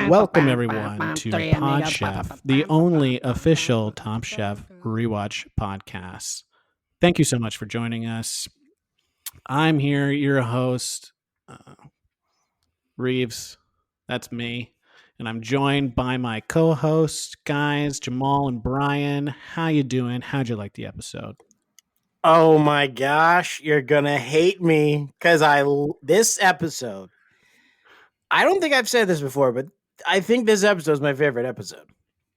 Welcome everyone to Pod Chef, the only official Top Chef rewatch podcast. Thank you so much for joining us. I'm here, your host, Reeves. That's me, and I'm joined by my co-hosts, guys, Jamal and Brian. How you doing? How'd you like the episode? Oh my gosh, you're gonna hate me because this episode. I don't think I've said this before, but I think this episode is my favorite episode.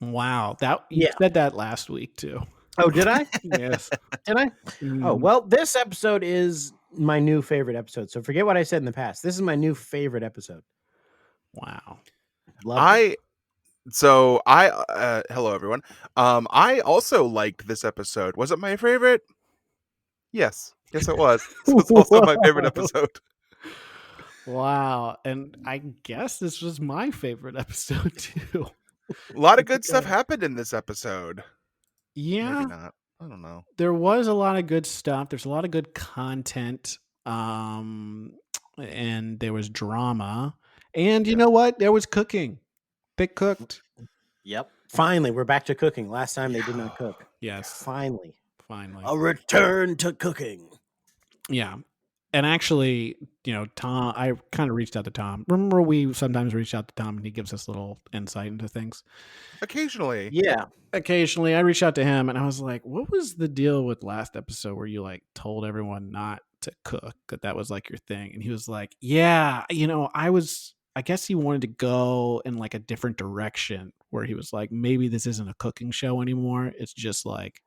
Wow, you said that last week too. Oh, did I? Yes. Did I? Oh, well, this episode is my new favorite episode. So forget what I said in the past. This is my new favorite episode. Wow. Loved it. Hello everyone. I also liked this episode. Was it my favorite? Yes it was. This was also my favorite episode. Wow. And I guess this was my favorite episode too. A lot of good stuff happened in this episode. Yeah. Maybe not. I don't know. There was a lot of good stuff. There's a lot of good content. And there was drama. And you know what? There was cooking. They cooked. Yep. Finally, we're back to cooking. Last time they did not cook. Yes. Finally. A return to cooking. Yeah. And actually, Tom, I kind of reached out to Tom. Remember, we sometimes reach out to Tom and he gives us a little insight into things. Occasionally. Yeah. Occasionally, I reached out to him and I was like, what was the deal with last episode where you told everyone not to cook, that was your thing? And he was like, yeah, I guess he wanted to go in a different direction where he was like, maybe this isn't a cooking show anymore. It's just like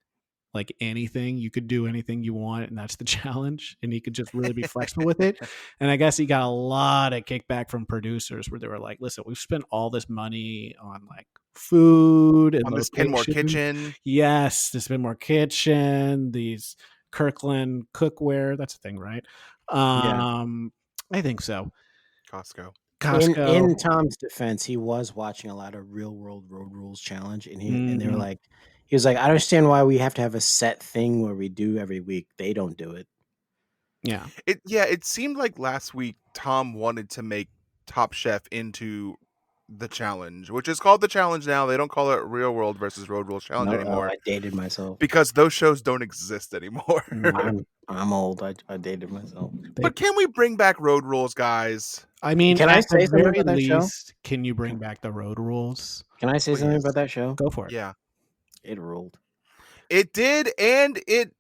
anything, you could do anything you want, and that's the challenge, and he could just really be flexible with it. And I guess he got a lot of kickback from producers where they were like, listen, we've spent all this money on food and on the Spinmore kitchen. Yes, the Spinmore kitchen, these Kirkland cookware, that's a thing, right? I think so. Costco. In Tom's defense, he was watching a lot of Real World Road Rules Challenge, and and they were like, he was like, I understand why we have to have a set thing where we do every week. They don't do it. Yeah. It seemed like last week Tom wanted to make Top Chef into the challenge, which is called the challenge now. They don't call it Real World versus Road Rules Challenge anymore. I dated myself because those shows don't exist anymore. I'm old. I dated myself. But can we bring back Road Rules, guys? I mean, can I say something about that show? Can you bring back the Road Rules? Can I say something about that show? Go for it. Yeah. It ruled. It did, and it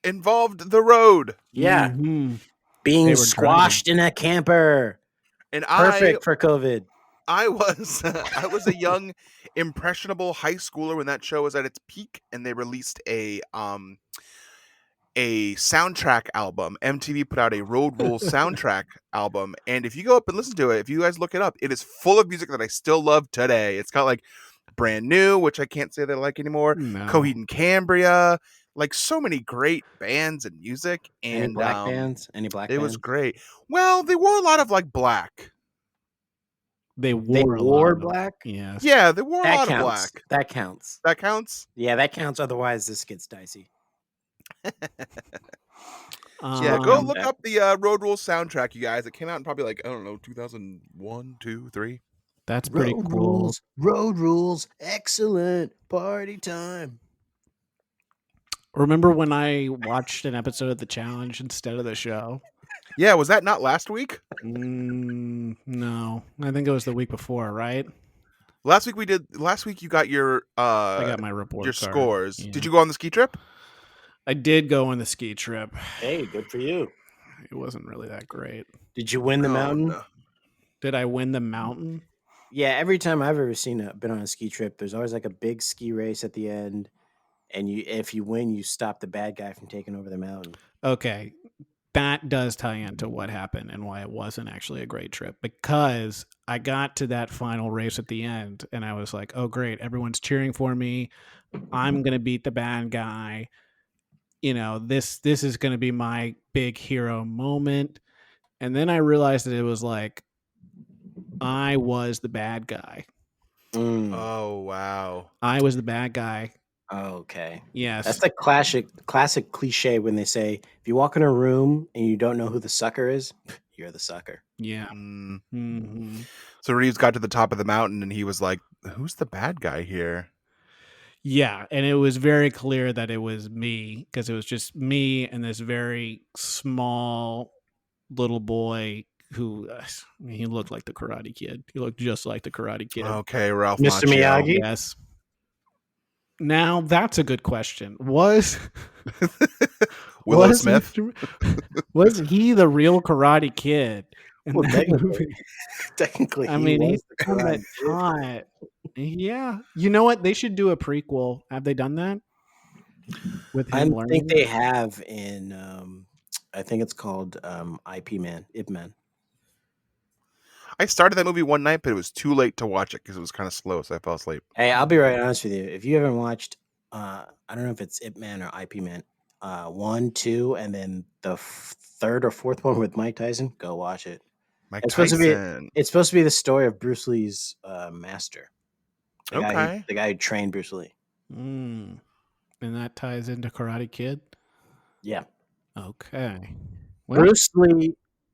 involved the road. Yeah. Mm-hmm. Being squashed in a camper. And perfect for COVID. I was a young, impressionable high schooler when that show was at its peak, and they released a soundtrack album. MTV put out a Road Rules soundtrack album, and if you go up and listen to it, if you guys look it up, it is full of music that I still love today. It's got Brand New, which I can't say that I like anymore. No. Coheed and Cambria, so many great bands and music. And Any black bands? It was great. Well, they wore a lot of black. They wore black? Yes. Yeah, they wore a lot of black. That counts. That counts? Yeah, that counts. Otherwise, this gets dicey. Yeah, go look up the Road Rules soundtrack, you guys. It came out in probably 2001, 2, 3. That's pretty cool. Road Rules, excellent party time. Remember when I watched an episode of The Challenge instead of the show? Yeah, was that not last week? No, I think it was the week before, right? Last week you got your I got my report your card. scores. Yeah. Did you go on the ski trip? I did go on the ski trip. Hey, good for you. It wasn't really that great. Did you win the mountain? No. Did I win the mountain? Yeah, every time I've ever been on a ski trip, there's always a big ski race at the end, and if you win, you stop the bad guy from taking over the mountain. Okay, that does tie into what happened and why it wasn't actually a great trip, because I got to that final race at the end, and I was like, oh, great, everyone's cheering for me. I'm going to beat the bad guy. This is going to be my big hero moment. And then I realized that it was I was the bad guy. Oh, wow. I was the bad guy. Okay. Yes. That's the classic cliche when they say, if you walk in a room and you don't know who the sucker is, you're the sucker. Yeah. Mm. hmm So Reeves got to the top of the mountain and he was like, "Who's the bad guy here?" Yeah, and it was very clear that it was me because it was just me and this very small little boy who he looked like the Karate Kid. He looked just like the Karate Kid. Okay, Ralph Mr. Macchio. Miyagi? Yes. Now that's a good question. Was Willow was Smith. was he the real Karate Kid in Well, that movie? technically, I he mean, was he's the the one that Karate Kid. taught. Yeah, you know what? They should do a prequel. Have they done that with I him think learning? they have in, I think it's called Ip Man. I started that movie one night, but it was too late to watch it because it was kind of slow, so I fell asleep. Hey, I'll be right honest with you. If you haven't watched, I don't know if it's Ip Man or Ip Man, 1, 2, and then the third or fourth one with Mike Tyson, go watch it. Mike It's supposed to be. Tyson. It's supposed to be the story of Bruce Lee's master, Okay. the guy who trained Bruce Lee. Mm. And that ties into Karate Kid. Yeah, Okay. Well,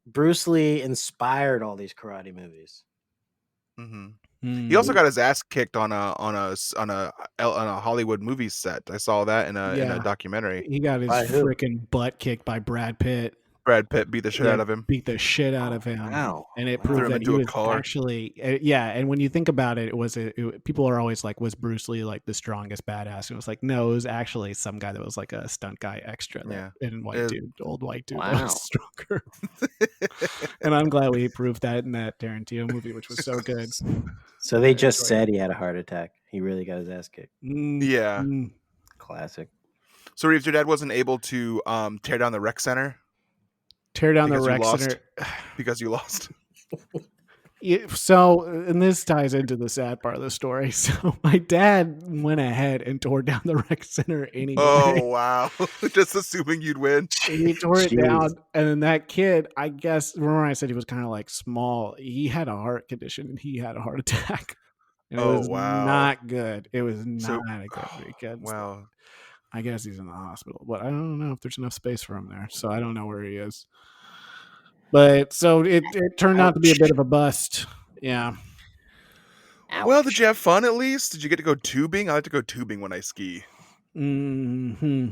Bruce Lee inspired all these karate movies. hmm hmm. He also got his ass kicked on a Hollywood movie set. I saw that in a Yeah. documentary. He got his By who? freaking butt kicked by Brad Pitt. Brad Pitt beat the shit Yeah, out of him. beat the shit out of him. Wow. And it Wow. proved Threw him that into he a was car. actually, yeah. And when you think about it, people are always like, was Bruce Lee like the strongest badass? And it was like, no, it was actually some guy that was like a stunt guy extra. Yeah. And old white dude that Wow. was stronger. And I'm glad we proved that in that Tarantino movie, which was so good. So they I just enjoyed said he had a heart attack. He really got his ass kicked. Yeah. Classic. So Reeves, your dad wasn't able to tear down the rec center Tear down the because you rec lost? center. because you lost. Yeah, so, and this ties into the sad part of the story. So, my dad went ahead and tore down the rec center anyway. Oh wow! Just assuming you'd win. He tore it Jeez. down, and then that kid, I guess, remember I said he was kind of like small. He had a heart condition, and he had a heart attack. And it Oh, was wow. not good. It was So- not a good weekend. Wow. I guess he's in the hospital, but I don't know if there's enough space for him there. So I don't know where he is. But so it turned out to be a bit of a bust. Yeah. Well, did you have fun at least? Did you get to go tubing? I like to go tubing when I ski. hmm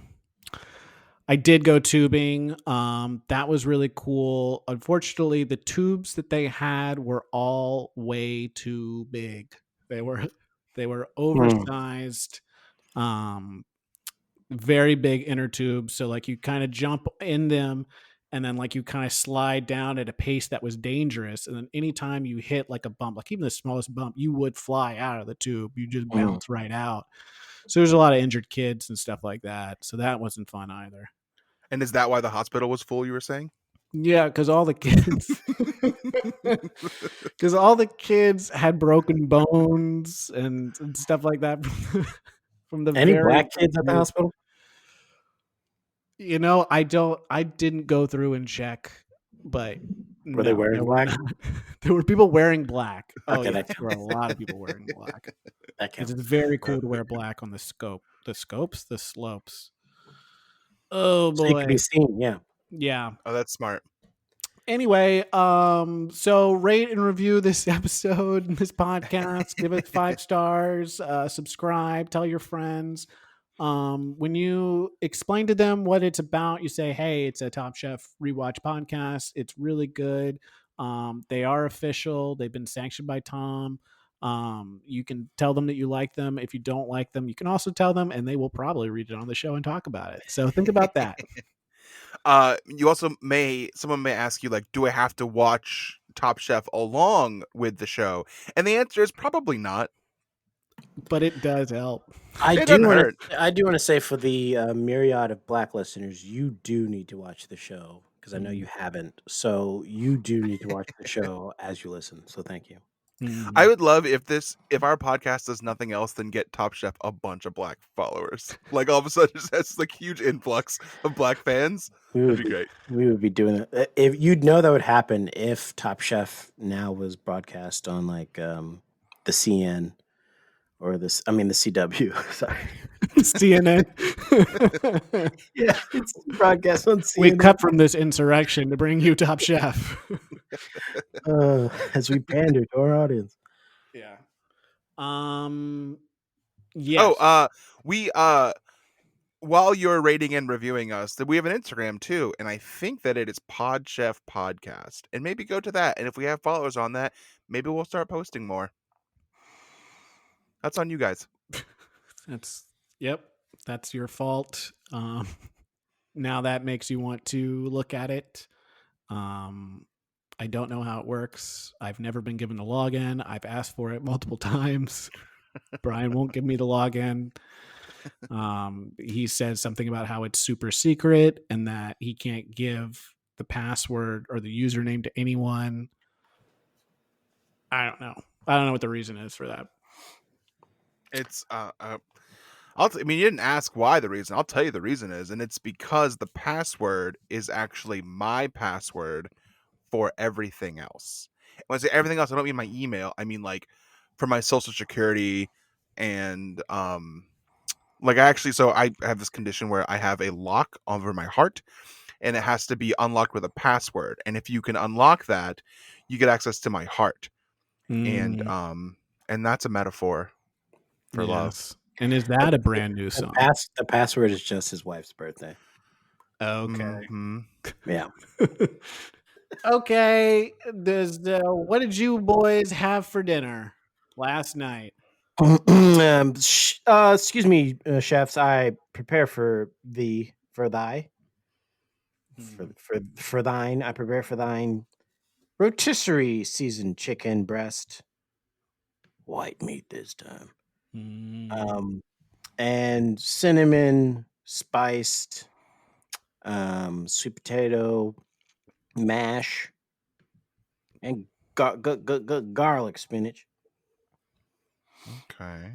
I did go tubing. That was really cool. Unfortunately, the tubes that they had were all way too big. They were oversized. Very big inner tubes. So like you kind of jump in them and then like you kind of slide down at a pace that was dangerous. And then anytime you hit like a bump, like even the smallest bump, you would fly out of the tube. You just bounce right out. So there's a lot of injured kids and stuff like that. So that wasn't fun either. And is that why the hospital was full? You were saying? Yeah, because all the kids had broken bones and stuff like that from the Any very black kids at the hospital? You know, I didn't go through and check, but Were they wearing there black? There were people wearing black. Oh, Okay, yeah, that there were a lot of people wearing black. That 'Cause counts. it's very cool to wear black on the scope. The scopes? The slopes. Oh So you boy. can be seen, yeah. Yeah. Oh, that's smart. Anyway, so rate and review this episode, this podcast. Give it 5 stars. Subscribe. Tell your friends. When you explain to them what it's about, you say, "Hey, it's a Top Chef rewatch podcast. It's really good. They are official. They've been sanctioned by Tom. You can tell them that you like them. If you don't like them, you can also tell them, and they will probably read it on the show and talk about it. So think about that." You also someone may ask you, like, do I have to watch Top Chef along with the show? And the answer is probably not. But it does help. I It do doesn't want hurt. to. I do want to say for the myriad of black listeners, you do need to watch the show because I know you haven't. So you do need to watch the show as you listen. So thank you. I would love if our podcast does nothing else than get Top Chef a bunch of black followers. Like all of a sudden, it just has like huge influx of black fans. We That'd would be great. We would be doing it. If you'd know that would happen if Top Chef now was broadcast on like the CN or this. I mean the CW. Sorry. CNN. Yeah, it's broadcast on CNN. We cut from this insurrection to bring you Top Chef. As we pander to our audience. Yeah. Yes. We while you're rating and reviewing us, that we have an Instagram too, and I think that it is PodChef Podcast. And maybe go to that. And if we have followers on that, maybe we'll start posting more. That's on you guys. That's your fault. Now that makes you want to look at it. I don't know how it works. I've never been given a login. I've asked for it multiple times. Brian won't give me the login. He says something about how it's super secret and that he can't give the password or the username to anyone. I don't know what the reason is for that. It's I mean, you didn't ask why the reason. I'll tell you the reason is, and it's because the password is actually my password for everything else. When I say everything else, I don't mean my email. I mean like for my social security and like I have this condition where I have a lock over my heart and it has to be unlocked with a password. And if you can unlock that, you get access to my heart. And that's a metaphor for love. And is that a brand new song? The password is just his wife's birthday. Okay. Mm-hmm. Yeah. Okay. What did you boys have for dinner last night? Excuse me, chefs. I prepare for thine. I prepare for thine rotisserie seasoned chicken breast, white meat this time. And cinnamon spiced sweet potato mash and garlic spinach. Okay.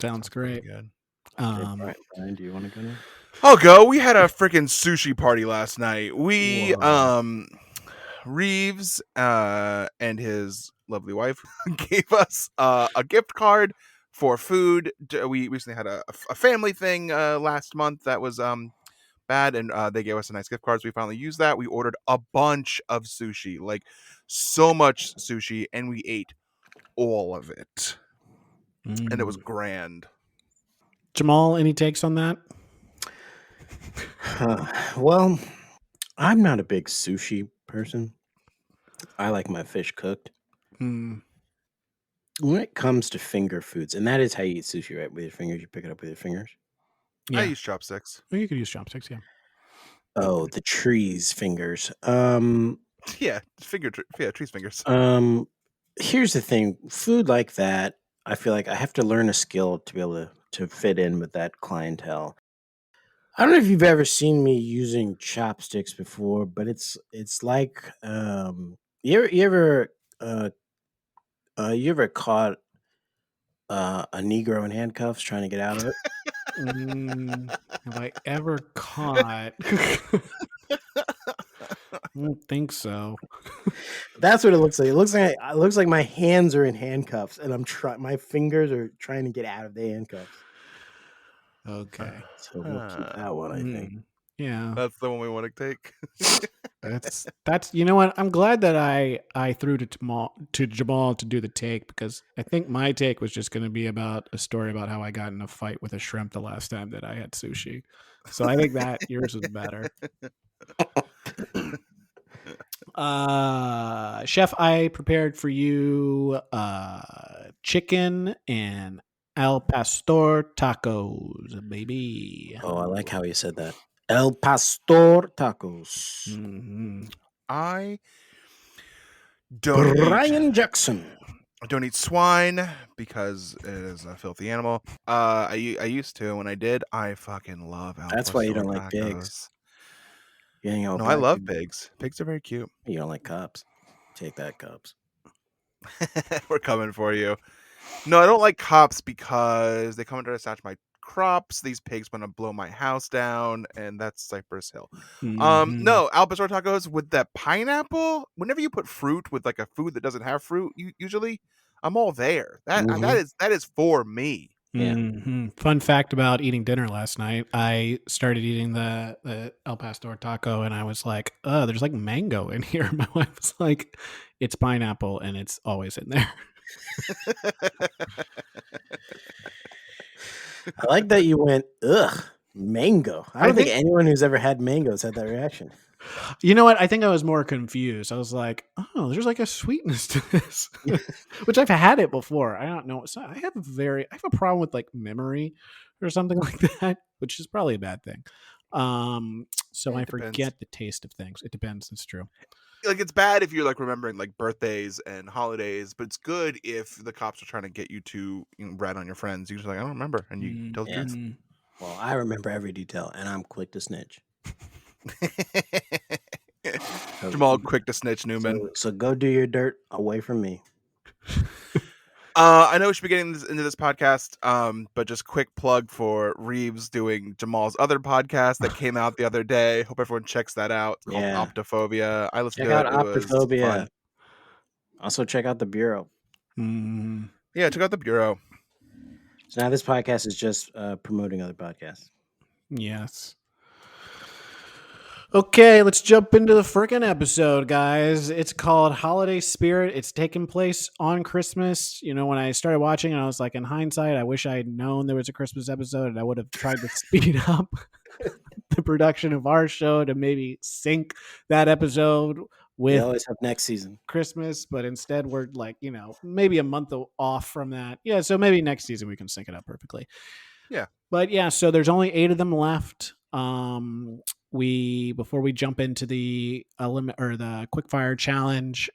Sounds great. Good. Brian, do you want to go now? I'll go. We had a freaking sushi party last night. We Reeves and his lovely wife gave us a gift card for food. We recently had a family thing last month that was bad, and they gave us a nice gift card, so we finally used that. We ordered a bunch of sushi, like so much sushi, and we ate all of it. And it was grand. Jamal, any takes on that? Well, I'm not a big sushi person. I like my fish cooked. When it comes to finger foods, and that is how you eat sushi, right? With your fingers, you pick it up with your fingers. Yeah. I use chopsticks. Well, you could use chopsticks, yeah. Oh, the trees fingers. Yeah, trees fingers. Here's the thing: food like that, I feel like I have to learn a skill to be able to fit in with that clientele. I don't know if you've ever seen me using chopsticks before, but it's like you ever caught a Negro in handcuffs trying to get out of it? Have I ever caught? I don't think so. That's what it looks like. It looks like my hands are in handcuffs, and my fingers are trying to get out of the handcuffs. Okay, so we'll keep that one. I think. Yeah, that's the one we want to take. that's you know what? I'm glad that I threw to Jamal to do the take, because I think my take was just going to be about a story about how I got in a fight with a shrimp the last time that I had sushi. So I think that yours was better. Chef, I prepared for you chicken and al pastor tacos, baby. Oh, I like how he said that. El pastor tacos. I don't Brian Jackson. I don't eat swine because it is a filthy animal. I used to, and when I did, I fucking love al That's pastor why you don't tacos. like pigs. No, I love pigs. Pigs are very cute. You don't like cops. Take that, cops. We're coming for you. No, I don't like cops because they come and try to snatch my crops. These pigs want to blow my house down, and that's Cypress Hill. Mhm. No, Al Pastor tacos with that pineapple. Whenever you put fruit with like a food that doesn't have fruit, usually I'm all there. That is for me. Yeah. Fun fact about eating dinner last night. I started eating the El Pastor taco and I was like, there's like mango in here. My wife was like, it's pineapple and it's always in there. I like that you went, ugh, mango. I don't think anyone who's ever had mangoes had that reaction. You know what? I think I was more confused. I was like, oh, there's like a sweetness to this, which I've had it before. I don't know. So I have a problem with like memory or something like that, which is probably a bad thing. So Yeah, I it depends. forget the taste of things. It depends. It's true. Like it's bad if you're like remembering like birthdays and holidays, but it's good if the cops are trying to get you to rat on your friends. You're just like, I don't remember, and you tell the truth. Well, I remember every detail, and I'm quick to snitch. Jamal, quick to snitch, Newman. So go do your dirt away from me. I know we should be getting into this podcast, but just quick plug for Reeves doing Jamal's other podcast that came out the other day. Hope everyone checks that out. It's called Optophobia. I listened check to out it. It was Optophobia. fun. Also check out The Bureau. Yeah, check out The Bureau. So now this podcast is just promoting other podcasts. Yes. Okay, let's jump into the freaking episode, guys. It's called Holiday Spirit. It's taking place on Christmas. You know, when I started watching it, I was like, in hindsight, I wish I had known there was a Christmas episode and I would have tried to speed up the production of our show to maybe sync that episode with We always have next season Christmas, but instead we're like, maybe a month off from that. Yeah, so maybe next season we can sync it up perfectly. Yeah. But yeah, so there's only 8 of them left. Before we jump into the the quickfire challenge,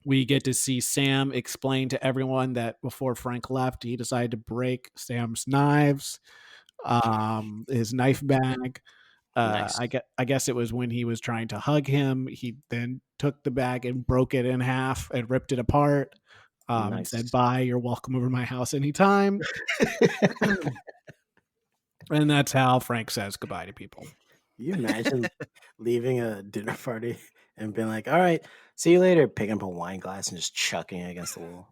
we get to see Sam explain to everyone that before Frank left, he decided to break Sam's knives, his knife bag. Nice. I guess it was when he was trying to hug him. He then took the bag and broke it in half and ripped it apart. And said, "Bye, you're welcome over my house anytime." And that's how Frank says goodbye to people. You imagine leaving a dinner party and being like, all right, see you later, picking up a wine glass and just chucking it against the wall.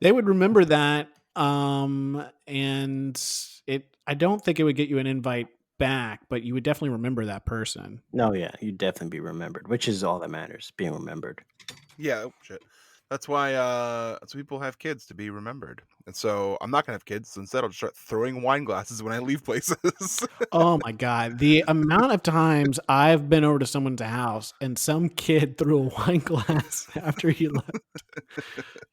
They would remember that. And I don't think it would get you an invite back, but you would definitely remember that person. No, yeah, you'd definitely be remembered, which is all that matters, being remembered. Yeah, shit. That's why people have kids, to be remembered. And so I'm not gonna have kids. So instead, I'll just start throwing wine glasses when I leave places. Oh my god, the amount of times I've been over to someone's house and some kid threw a wine glass after he left.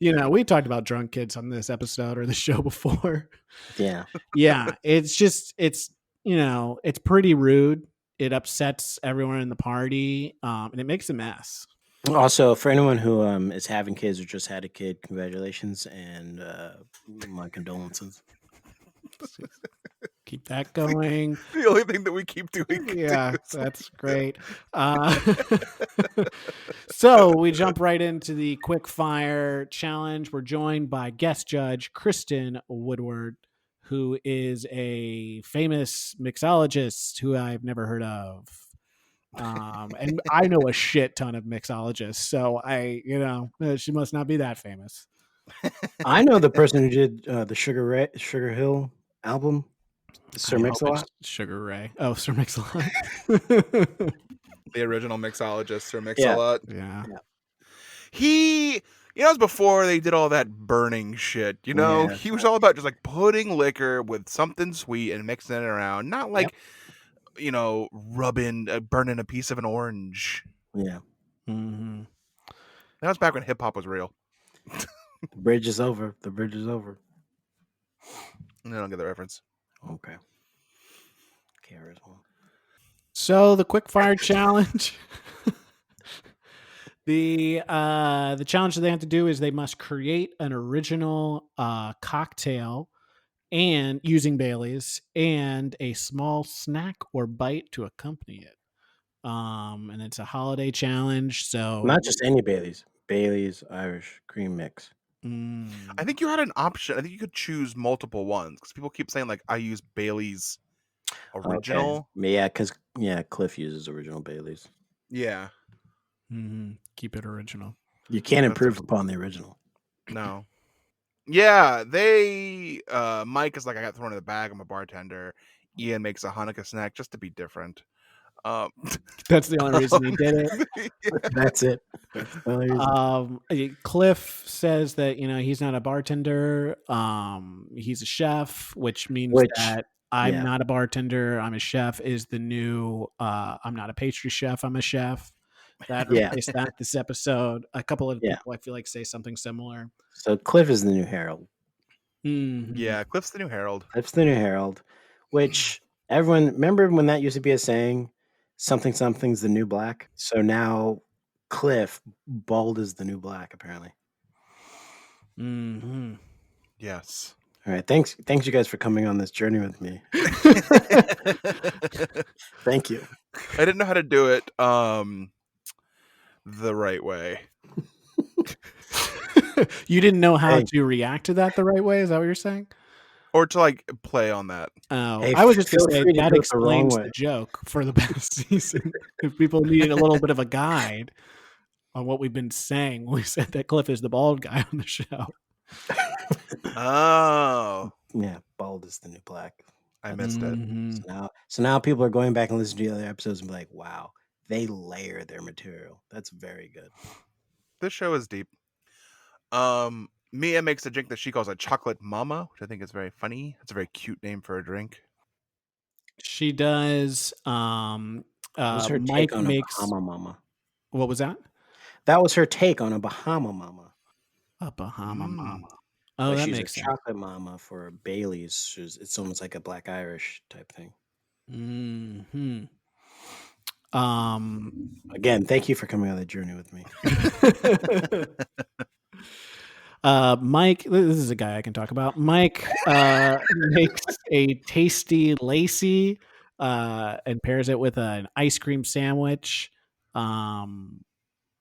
We talked about drunk kids on this episode or the show before. Yeah. Yeah, it's pretty rude. It upsets everyone in the party, and it makes a mess. Also, for anyone who is having kids or just had a kid, congratulations and my condolences. Keep that going. The only thing that we keep doing. Yeah, that's great. So we jump right into the quick fire challenge. We're joined by guest judge Kristen Woodward, who is a famous mixologist who I've never heard of. And I know a shit ton of mixologists, so she must not be that famous. I know the person who did the Sugar Hill album, Sir Mix-a-Lot. Sugar Ray. Oh, Sir Mix-a-Lot. The original mixologist, Sir Mix-a-Lot. Yeah. He, it was before they did all that burning shit. He was all about just like putting liquor with something sweet and mixing it around, not like. Burning a piece of an orange. Yeah. Mm-hmm. That was back when hip hop was real. The bridge is over. The bridge is over. I don't get the reference. Okay. So the quickfire challenge. The challenge that they have to do is they must create an original cocktail and using Bailey's and a small snack or bite to accompany it. And it's a holiday challenge. So not just any Bailey's Irish cream mix. I think you had an option. I think you could choose multiple ones because people keep saying like I use Bailey's original. Okay. Yeah, because Cliff uses original Baileys. Yeah. Keep it original. You can't improve upon the original. No. Yeah, they Mike is like, I got thrown in the bag, I'm a bartender. Ian makes a Hanukkah snack just to be different. That's the only reason he did it. That's it. That's the only reason. Cliff says that he's not a bartender. He's a chef, which means that I'm not a bartender. I'm a chef. Is the new I'm not a pastry chef. I'm a chef. That replaced that this episode. A couple of people I feel like say something similar. So Cliff is the new Harold. Yeah, Cliff's the new Harold. Cliff's the new Harold, which everyone remember when that used to be a saying, something's the new black. So now Cliff, bald is the new black, apparently. Yes. All right. Thanks you guys for coming on this journey with me. Thank you. I didn't know how to do it the right way. You didn't know how to react to that the right way? Is that what you're saying? Or to like play on that. Oh, hey, I was just going to say that explains the joke for the past season. If people needed a little bit of a guide on what we've been saying when we said that Cliff is the bald guy on the show. Oh. Yeah, bald is the new black. I missed it. So now people are going back and listening to the other episodes and be like, wow, they layer their material. That's very good. This show is deep. Mia makes a drink that she calls a chocolate mama, which I think is very funny. It's a very cute name for a drink. She does. What's her Mike take on makes a Bahama Mama? What was that? That was her take on a Bahama Mama. A Bahama Mama. Oh, that makes sense. Chocolate Mama for Bailey's. It's almost like a Black Irish type thing. Again, thank you for coming on the journey with me. Mike, this is a guy I can talk about. Mike makes a tasty Lacey and pairs it with an ice cream sandwich.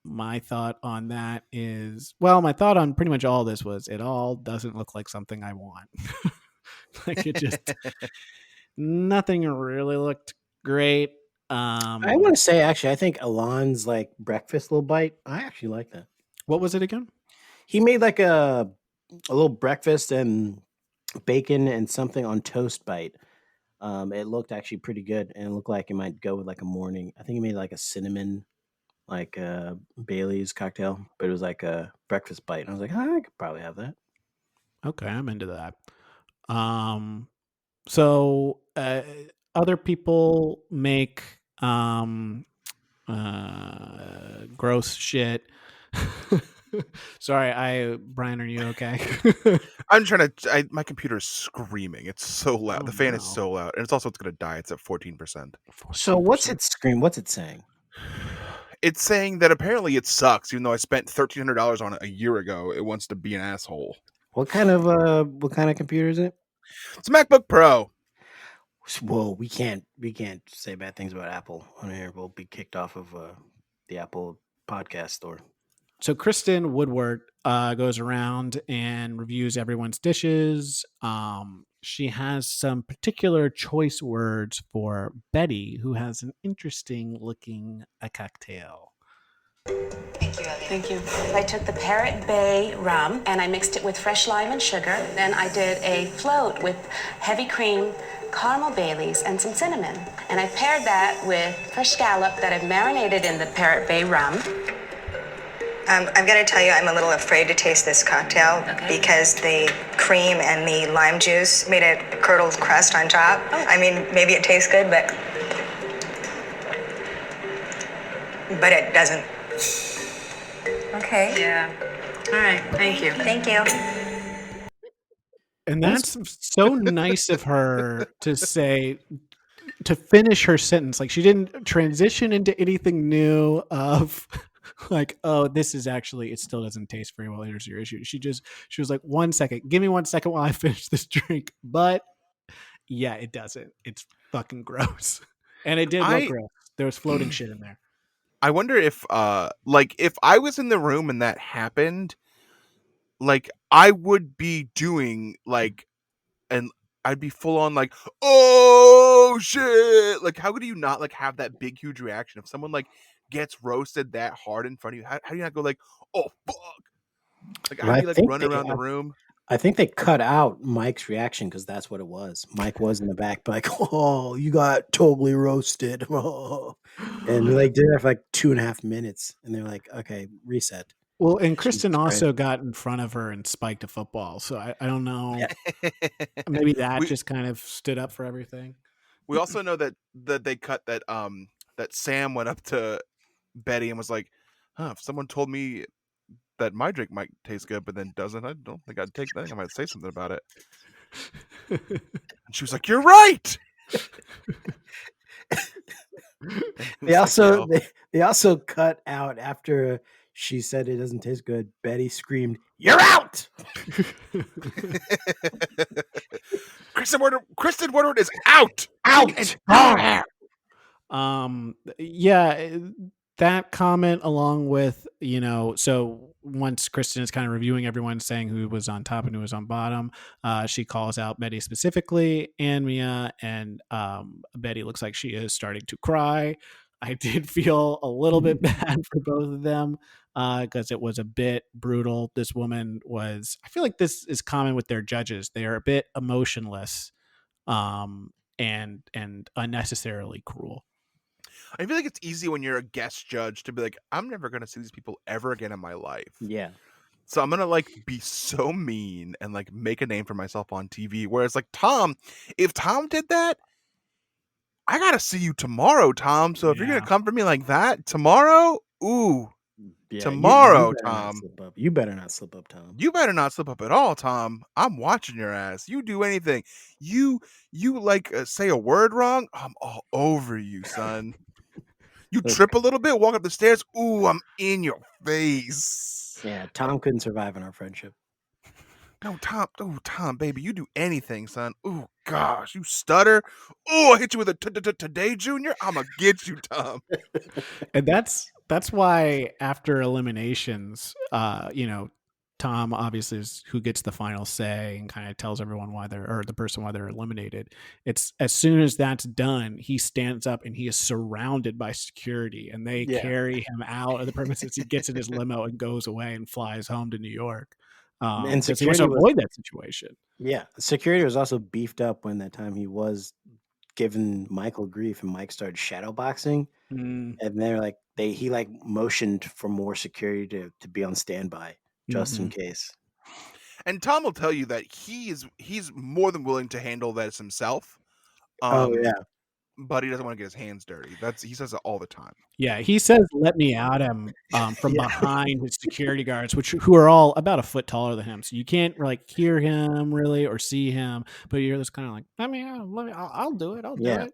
My thought on that is, my thought on pretty much all this was it all doesn't look like something I want. Like it just, nothing really looked great. I want to say, actually, I think Alon's like breakfast little bite, I actually like that. What was it again? He made like a little breakfast and bacon and something on toast bite. It looked actually pretty good, and it looked like it might go with like a morning. I think he made like a cinnamon, like Bailey's cocktail, but it was like a breakfast bite. And I was like, I could probably have that. Okay, I'm into that. So other people make gross shit. Sorry, Brian, are you okay? I'm trying to. My computer's screaming. It's so loud. Oh, the fan is so loud, and it's also going to die. It's at 14%. So what's it scream? What's it saying? It's saying that apparently it sucks, even though I spent $1,300 on it a year ago. It wants to be an asshole. What kind of computer is it? It's a MacBook Pro. Well, we can't say bad things about Apple on here. We'll be kicked off of the Apple podcast store. So Kristen Woodward goes around and reviews everyone's dishes. She has some particular choice words for Betty, who has an interesting looking cocktail. Thank you, Ellie. Thank you. I took the Parrot Bay rum and I mixed it with fresh lime and sugar. Then I did a float with heavy cream, caramel Baileys, and some cinnamon. And I paired that with fresh scallop that I've marinated in the Parrot Bay rum. I've got to tell you, I'm a little afraid to taste this cocktail because the cream and the lime juice made a curdled crust on top. Oh. I mean, maybe it tastes good, but it doesn't. Okay. Yeah. All right. Thank you. Thank you. And that's so nice of her to say, to finish her sentence. Like she didn't transition into anything new of like, oh, this is actually, it still doesn't taste very well. Here's your issue. She was like, 1 second, give me 1 second while I finish this drink. But yeah, it doesn't. It's fucking gross. And it did look gross. There was floating shit in there. I wonder if if I was in the room and that happened, like I would be doing like, and I'd be full on like, oh shit! Like, how could you not like have that big huge reaction if someone like gets roasted that hard in front of you? How do you not go like, oh fuck? Like, how Well, do you like run around the room? I think they cut out Mike's reaction because that's what it was. Mike was in the back, like, "Oh, you got totally roasted." Oh. And we like did it for like 2.5 minutes, and they're like, "Okay, reset." Well, and Jesus Kristen Christ. also got in front of her and spiked a football. So I don't know. Yeah. Maybe that we, just kind of stood up for everything. we also know that they cut that that Sam went up to Betty and was like, if someone told me that my drink might taste good but then doesn't, I don't think I'd take that. I might say something about it. And she was like, you're right. They also cut out after she said it doesn't taste good. Betty screamed, "You're out!" Kristen Woodward is out. Out. Yeah, that comment along with, so once Kristen is kind of reviewing everyone, saying who was on top and who was on bottom, she calls out Betty specifically and Mia, and Betty looks like she is starting to cry. I did feel a little bit bad for both of them because it was a bit brutal. This woman was, I feel like this is common with their judges. They are a bit emotionless and unnecessarily cruel. I feel like it's easy when you're a guest judge to be like, I'm never going to see these people ever again in my life. Yeah. So I'm going to like be so mean and like make a name for myself on TV. Whereas like Tom, if Tom did that, I got to see you tomorrow, Tom. So if you're going to come for me like that tomorrow, ooh, Yeah, tomorrow, you better not Tom. slip up. You better not slip up, Tom. You better not slip up at all, Tom. I'm watching your ass. You do anything. You like say a word wrong, I'm all over you, son. You trip a little bit, walk up the stairs. Ooh, I'm in your face. Yeah, Tom couldn't survive in our friendship. No, Tom, baby, you do anything, son. Ooh, gosh, you stutter. Ooh, I hit you with a today, Junior. I'ma get you, Tom. And that's why after eliminations, Tom obviously is who gets the final say and kind of tells everyone why the person why they're eliminated. It's as soon as that's done, he stands up and he is surrounded by security, and they carry him out of the premises. He gets in his limo and goes away and flies home to New York. And because he wants to avoid that situation. Yeah, security was also beefed up when that time he was giving Michael grief, and Mike started shadowboxing, and they're like he like motioned for more security to be on standby just in case. And Tom will tell you that he's more than willing to handle this himself. Oh yeah. But he doesn't want to get his hands dirty. He says it all the time. Yeah, he says, "Let me at him" from behind his security guards, who are all about a foot taller than him, so you can't like hear him really or see him. But you're just kind of like, "Let me, I'll do it. I'll do it."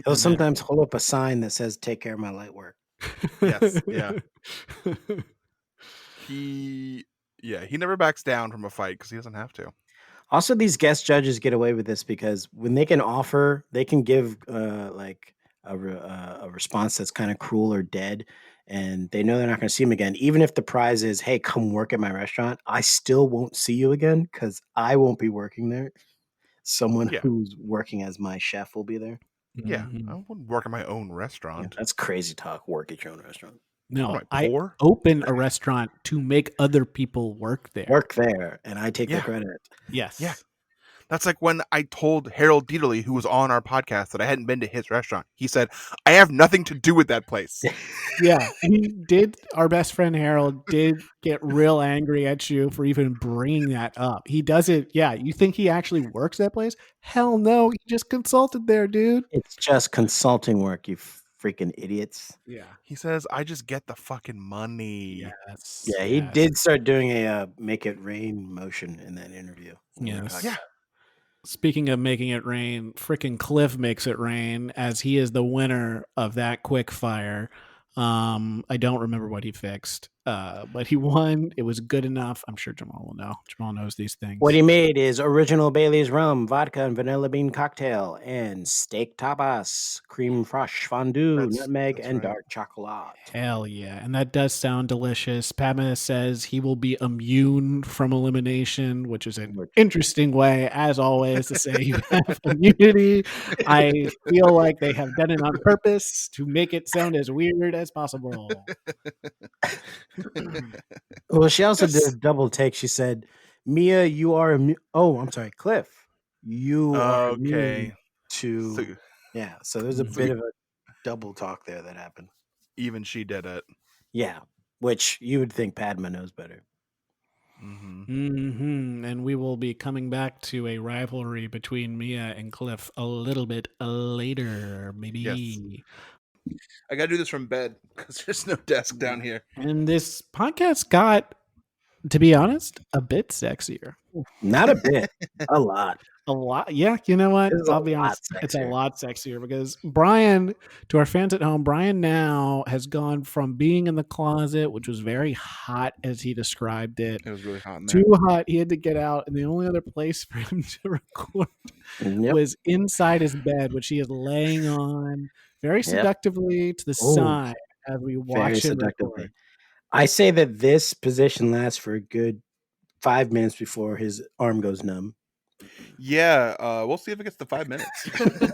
He'll sometimes hold up a sign that says "Take care of my light work." Yes, yeah. He never backs down from a fight because he doesn't have to. Also, these guest judges get away with this because when they can give like a response that's kind of cruel or dead, and they know they're not going to see him again. Even if the prize is, "Hey, come work at my restaurant," I still won't see you again because I won't be working there. Someone who's working as my chef will be there. Yeah, I wouldn't work at my own restaurant. Yeah, that's crazy talk. Work at your own restaurant. No, I open a restaurant to make other people work there. And I take the credit. Yes. Yeah. That's like when I told Harold Dieterle, who was on our podcast, that I hadn't been to his restaurant. He said, I have nothing to do with that place. Yeah, he did. Our best friend Harold did get real angry at you for even bringing that up. He does it. Yeah, you think he actually works that place? Hell no, he just consulted there, dude. It's just consulting work, you freaking idiots. Yeah. He says, I just get the fucking money. Yes. Yeah, he did start doing a make it rain motion in that interview. Yes. Yeah. Speaking of making it rain, freaking Cliff makes it rain as he is the winner of that quick fire. I don't remember what he fixed. But he won. It was good enough. I'm sure Jamal will know. Jamal knows these things. What he made is original Bailey's rum, vodka, and vanilla bean cocktail, and steak tapas, cream fraiche fondue, nutmeg, and right. dark chocolate. Hell yeah. And that does sound delicious. Padma says he will be immune from elimination, which is an interesting way, as always, to say you have immunity. I feel like they have done it on purpose to make it sound as weird as possible. Well, she also did a double take. She said, Mia, you are immune. Oh, I'm sorry, Cliff. You are immune to. So, yeah, so there's a bit of a double talk there that happened. even she did it. Yeah, which you would think Padma knows better. And we will be coming back to a rivalry between Mia and Cliff a little bit later, maybe. Yes. I got to do this from bed because there's no desk down here. And this podcast got, to be honest, a bit sexier. Not a bit, a lot. A lot. Yeah, you know what? It's I'll a be lot honest. It's a sexier. lot sexier because Brian, to our fans at home, Brian now has gone from being in the closet, which was very hot as he described it, It was really hot in there. too hot. He had to get out, and the only other place for him to record was inside his bed, which he is laying on very seductively to the side as we watch him record. I say that this position lasts for a good 5 minutes before his arm goes numb. Yeah, we'll see if it gets to 5 minutes. It's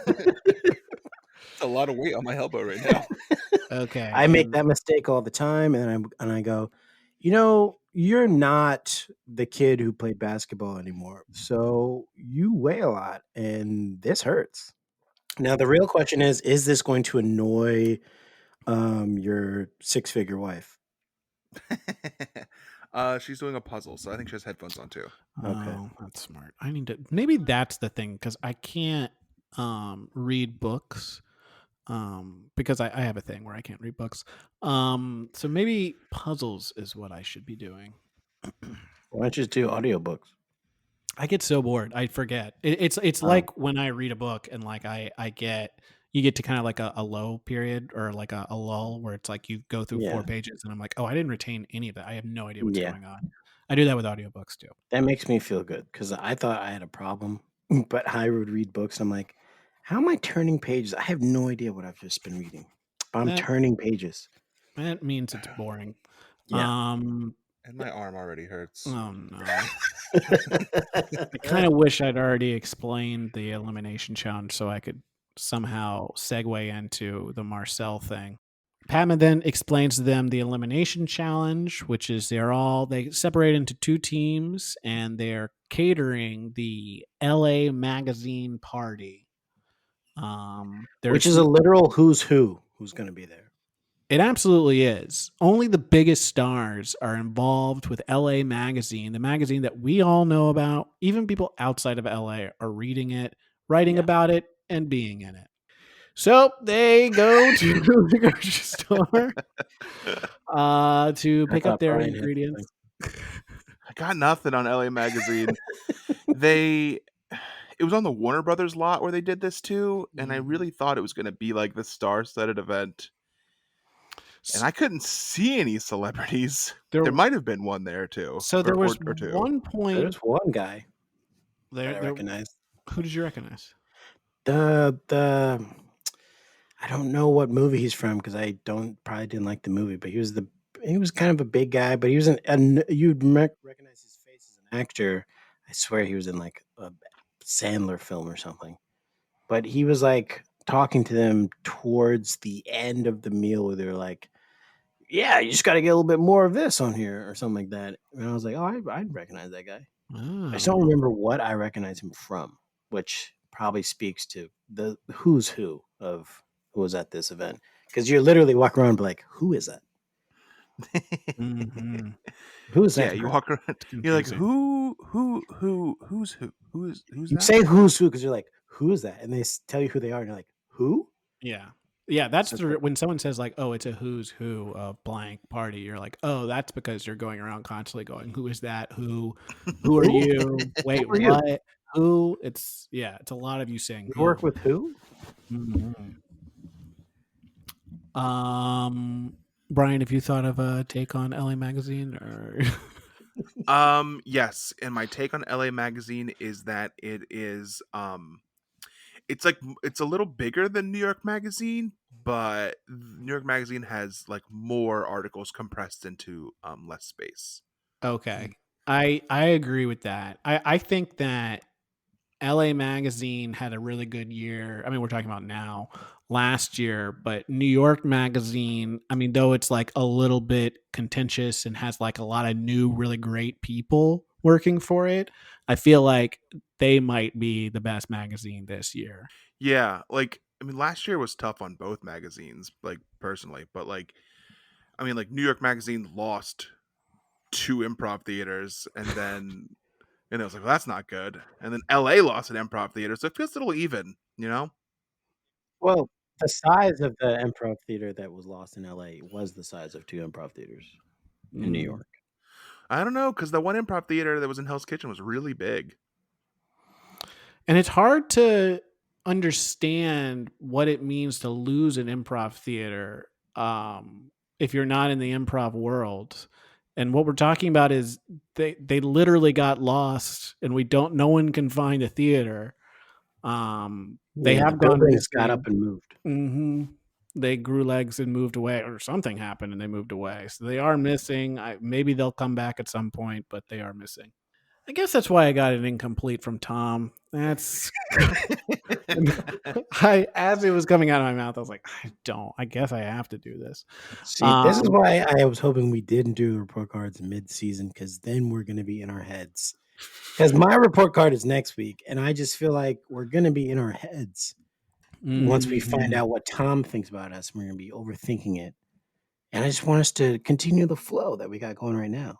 a lot of weight on my elbow right now. Okay. I make that mistake all the time, and I go, you're not the kid who played basketball anymore, so you weigh a lot, and this hurts. Now the real question is this going to annoy your 6-figure wife? She's doing a puzzle, so I think she has headphones on too. Okay. Oh, that's smart. I need to. Maybe that's the thing because I can't read books because I have a thing where I can't read books. So maybe puzzles is what I should be doing. Why don't you just do audiobooks? I get so bored. I forget. It's like when I read a book and like you get to kind of like a low period or like a lull where it's like you go through 4 pages and I'm like, oh, I didn't retain any of that. I have no idea what's going on. I do that with audiobooks too. That makes me feel good because I thought I had a problem, but I would read books. I'm like, how am I turning pages? I have no idea what I've just been reading. But I'm turning pages. That means it's boring. Yeah. And my arm already hurts. Oh no. I kind of wish I'd already explained the elimination challenge so I could somehow segue into the Marcel thing. Padma then explains to them the elimination challenge, which is they separate into 2 teams and they're catering the LA Magazine party. Which is a literal who's who's going to be there. It absolutely is. Only the biggest stars are involved with LA Magazine, the magazine that we all know about. Even people outside of LA are reading it, writing about it, and being in it. So they go to the grocery store to pick up their ingredients. I got nothing on LA Magazine. It was on the Warner Brothers lot where they did this too, and I really thought it was going to be like the star-studded event. And I couldn't see any celebrities. There might have been one there too. So there was one point. There's one guy that I recognized. Who did you recognize? The I don't know what movie he's from because I probably didn't like the movie, but he was kind of a big guy, but he was you'd recognize his face as an actor. I swear he was in like a Sandler film or something. But he was like talking to them towards the end of the meal where they're like, yeah, you just got to get a little bit more of this on here or something like that. And I was like, oh, I recognize that guy. I just don't remember what I recognize him from, which probably speaks to the who's who of who was at this event. Because you're literally walking around and be like, who is that? Mm-hmm. Who is that? Yeah, you walk around, you're like, who's that? You say who's who because you're like, who is that? And they tell you who they are, and you're like, who? Yeah, that's when someone says like, oh, it's a who's who of blank party. You're like, oh, that's because you're going around constantly going, who is that? Who are you? Wait, what? Who? It's a lot of you saying. You work with who? Mm-hmm. Brian, have you thought of a take on LA Magazine or? Yes, and my take on LA Magazine is that it is it's like it's a little bigger than New York Magazine, but New York Magazine has like more articles compressed into less space. Okay. I agree with that. I think that LA Magazine had a really good year. I mean, we're talking about now, last year, but New York Magazine, I mean, though it's like a little bit contentious and has like a lot of new, really great people working for it, I feel like they might be the best magazine this year. Yeah, like I mean last year was tough on both magazines, like personally, but like I mean like New York Magazine lost 2 improv theaters and it was like, well, that's not good. And then LA lost an improv theater, so it feels a little even, you know? Well, the size of the improv theater that was lost in LA was the size of 2 improv theaters in New Mm. York. I don't know, because the one improv theater that was in Hell's Kitchen was really big. And it's hard to understand what it means to lose an improv theater if you're not in the improv world. And what we're talking about is they literally got lost, and no one can find a theater. They Yeah, the have gone buildings got missing. up and moved. hmm They grew legs and moved away, or something happened and they moved away. So they are missing. Maybe they'll come back at some point, but they are missing. I guess that's why I got an incomplete from Tom. That's as it was coming out of my mouth, I was like, I guess I have to do this. See, this is why I was hoping we didn't do the report cards mid-season, because then we're going to be in our heads. Because my report card is next week, and I just feel like we're going to be in our heads once we find out what Tom thinks about us. We're going to be overthinking it. And I just want us to continue the flow that we got going right now.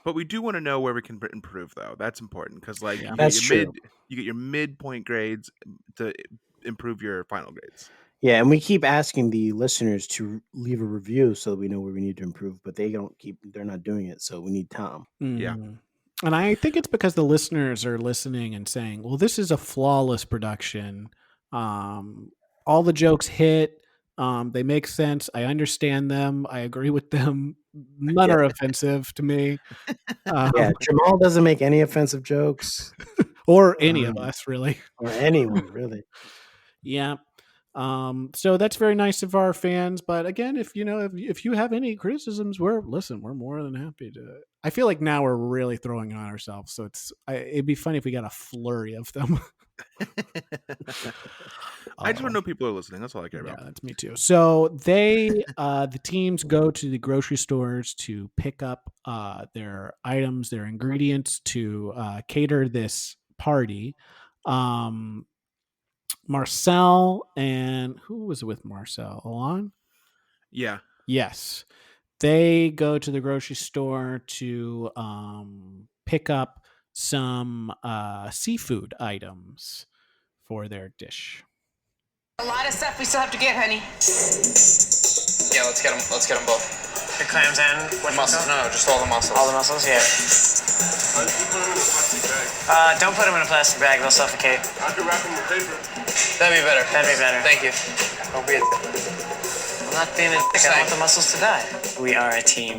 But we do want to know where we can improve, though. That's important because, like, Yeah. you That's get true. you get your midpoint grades to improve your final grades. Yeah, and we keep asking the listeners to leave a review so that we know where we need to improve, but they're not doing it, so we need Tom. Yeah. And I think it's because the listeners are listening and saying, well, this is a flawless production. All the jokes hit. They make sense. I understand them. I agree with them. None are offensive to me. Yeah, Jamal doesn't make any offensive jokes. Or any of us, really. Or anyone, really. Yeah. So that's very nice of our fans. But again, if you have any criticisms, we're more than happy to. I feel like now we're really throwing on ourselves. So it'd be funny if we got a flurry of them. I just want to know people are listening. That's all I care about. Yeah, that's me too. So the teams go to the grocery stores to pick up their items, their ingredients to cater this party. Marcel and who was with Marcel? Alon? Yeah. Yes. They go to the grocery store to pick up some seafood items for their dish. A lot of stuff we still have to get, honey. Yeah, let's get them both. The clams and what Mussels? No, just all the mussels. All the mussels, yeah. Don't put them in a plastic bag; they'll suffocate. I could wrap them in paper. That'd be better. Thank you. Don't be a I'm not being a dick. I want the mussels to die. We are a team.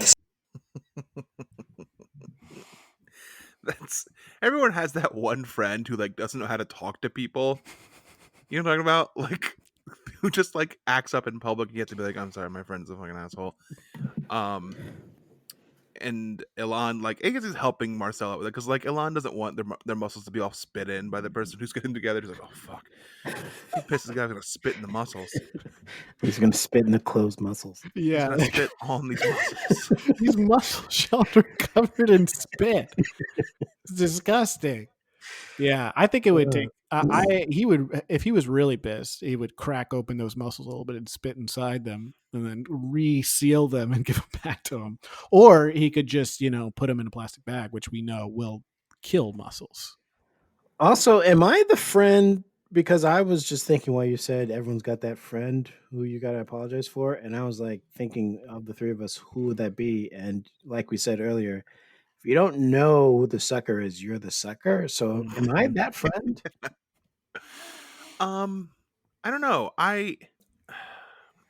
Everyone has that one friend who like doesn't know how to talk to people. You know what I'm talking about? Like who just like acts up in public and you have to be like, I'm sorry, my friend's a fucking asshole. And Elan, like, I guess he's helping Marcel out with it because, like, Elan doesn't want their muscles to be all spit in by the person who's getting together. He's like, oh fuck, he pisses the guy's gonna spit in the muscles. He's gonna spit in the closed muscles. Yeah, He's gonna spit on these muscles. These muscle shells are covered in spit. It's disgusting. Yeah, I think it would take. He would, if he was really pissed, he would crack open those muscles a little bit and spit inside them, and then reseal them and give them back to him. Or he could just, put them in a plastic bag, which we know will kill mussels. Also, am I the friend? Because I was just thinking while you said everyone's got that friend who you got to apologize for, and I was like thinking of the three of us, who would that be? And like we said earlier, if you don't know who the sucker is, you're the sucker. So am I that friend? I don't know.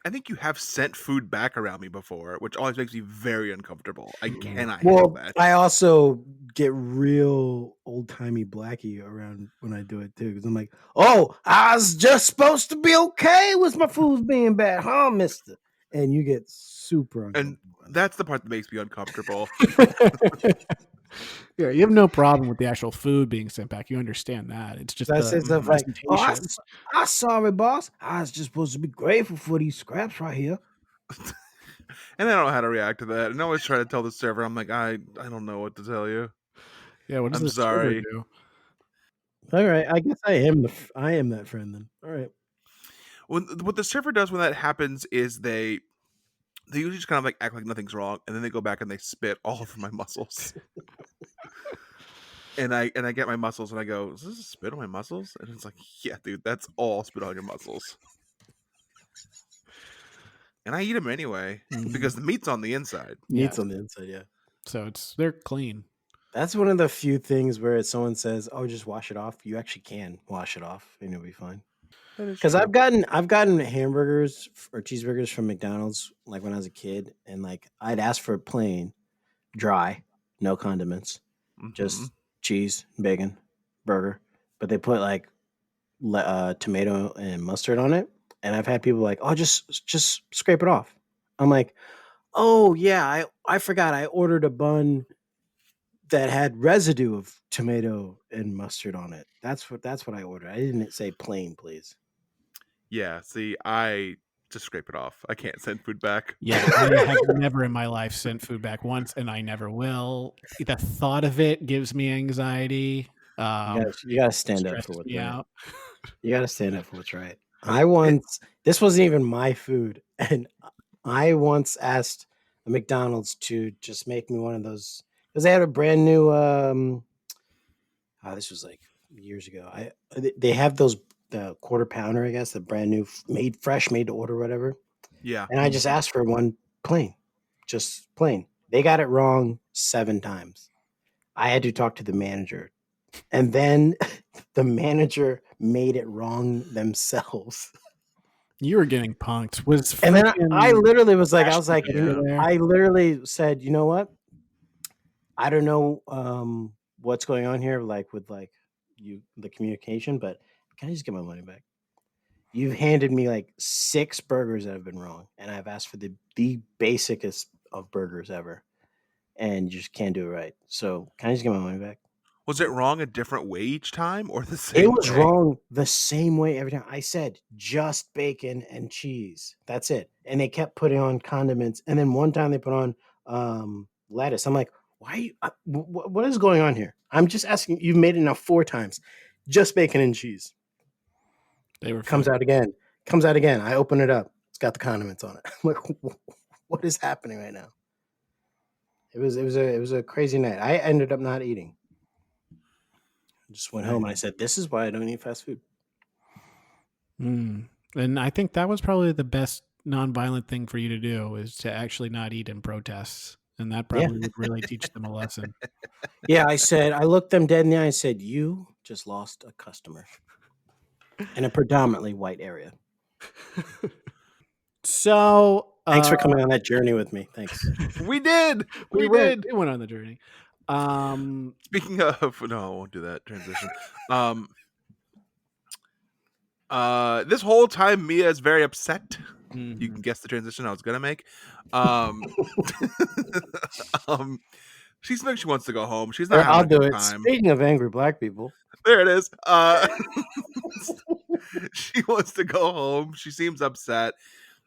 I think you have sent food back around me before, which always makes me very uncomfortable. I cannot handle Well, that. I also get real old timey Blackie around when I do it too, because I'm like, "Oh, I was just supposed to be okay with my food being bad, huh, Mister?" And you get super And uncomfortable. that's the part that makes me uncomfortable. Yeah, you have no problem with the actual food being sent back. You understand that. It's just So I the say stuff like, "Oh, presentation. I'm sorry, boss. I was just supposed to be grateful for these scraps right here." And I don't know how to react to that. And I always try to tell the server, I'm like, I don't know what to tell you. Yeah, what does I'm the server sorry. do? All right, I guess I am that friend then. All right. What the server does when that happens is they usually just kind of like act like nothing's wrong, and then they go back and they spit all over my muscles. and I get my muscles and I go, is this a spit on my muscles? And it's like, yeah, dude, that's all spit on your muscles. And I eat them anyway because the meat's on the inside. Meat's on the inside, yeah. So they're clean. That's one of the few things where someone says, "Oh, just wash it off." You actually can wash it off, and it'll be fine. Because I've gotten hamburgers or cheeseburgers from McDonald's like when I was a kid, and like I'd ask for plain, dry, no condiments, just cheese, bacon, burger, but they put like tomato and mustard on it, and I've had people like, "Oh, just scrape it off." I'm like, "Oh yeah, I forgot I ordered a bun that had residue of tomato and mustard on it. That's what I ordered. I didn't say plain, please." Yeah, see, I just scrape it off. I can't send food back. Yeah, I have never in my life sent food back once, and I never will. The thought of it gives me anxiety. You gotta stand up for stresses what's me right. out. You gotta stand up for what's right. This wasn't even my food, and I once asked the McDonald's to just make me one of those because they had a brand new. This was like years ago. They have the quarter pounder, I guess, the brand new made to order, whatever. Yeah. And I just asked for one plain, just plain. They got it wrong 7 times. I had to talk to the manager, and then the manager made it wrong themselves. You were getting punked. And then I literally was like, there? I literally said, "You know what? I don't know what's going on here, like with like the communication, but can I just get my money back? You've handed me like 6 burgers that have been wrong, and I've asked for the basicest of burgers ever, and you just can't do it right. So can I just get my money back?" Was it wrong a different way each time or the same? It was wrong the same way every time. I said just bacon and cheese. That's it. And they kept putting on condiments. And then one time they put on lettuce. I'm like, why? What is going on here? I'm just asking. You've made it now 4 times. Just bacon and cheese. They were Comes out again. I open it up. It's got the condiments on it. I'm like, what is happening right now? It was a crazy night. I ended up not eating. Just went home and I said, "This is why I don't eat fast food." And I think that was probably the best nonviolent thing for you to do, is to actually not eat in protests. And that probably would really teach them a lesson. Yeah, I looked them dead in the eye and said, "You just lost a customer in a predominantly white area." So thanks for coming on that journey with me. Thanks. We did. We went on the journey. Speaking of, no, I won't do that transition. This whole time Mia is very upset. You can guess the transition I was gonna make. She's like, she wants to go home. She's not. I'll do it. Time. Speaking of angry black people, there it is. She wants to go home. She seems upset.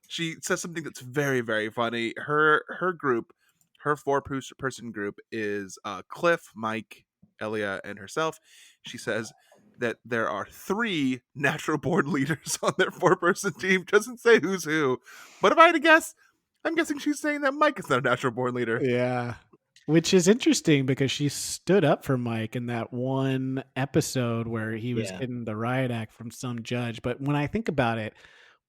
She says something that's very, very funny. Her group, her 4-person group is Cliff, Mike, Elia, and herself. She says that there are 3 natural born leaders on their 4-person team. Doesn't say who's who. But if I had to guess, I'm guessing she's saying that Mike is not a natural born leader. Yeah. Which is interesting because she stood up for Mike in that one episode where he was getting the riot act from some judge. But when I think about it,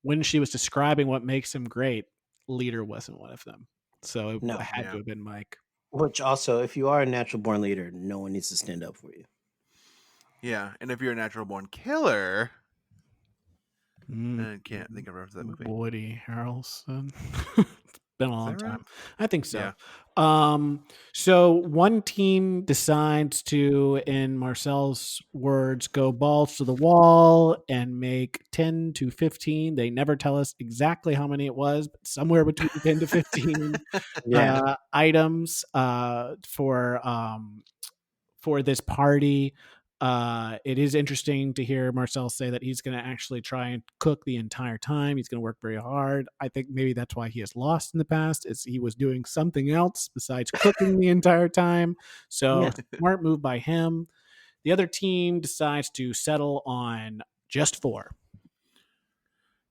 when she was describing what makes him great, leader wasn't one of them. So it had to have been Mike. Which also, if you are a natural born leader, no one needs to stand up for you. Yeah, and if you're a natural born killer, I can't think of that movie. Woody Harrelson. It's been a long that right? time. I think so. Yeah. So one team decides to, in Marcel's words, go balls to the wall and make 10 to 15. They never tell us exactly how many it was, but somewhere between 10 to 15 Yeah. items for this party. It is interesting to hear Marcel say that he's going to actually try and cook the entire time. He's going to work very hard. I think maybe that's why he has lost in the past, is he was doing something else besides cooking the entire time. So Yeah. smart move by him. The other team decides to settle on just 4.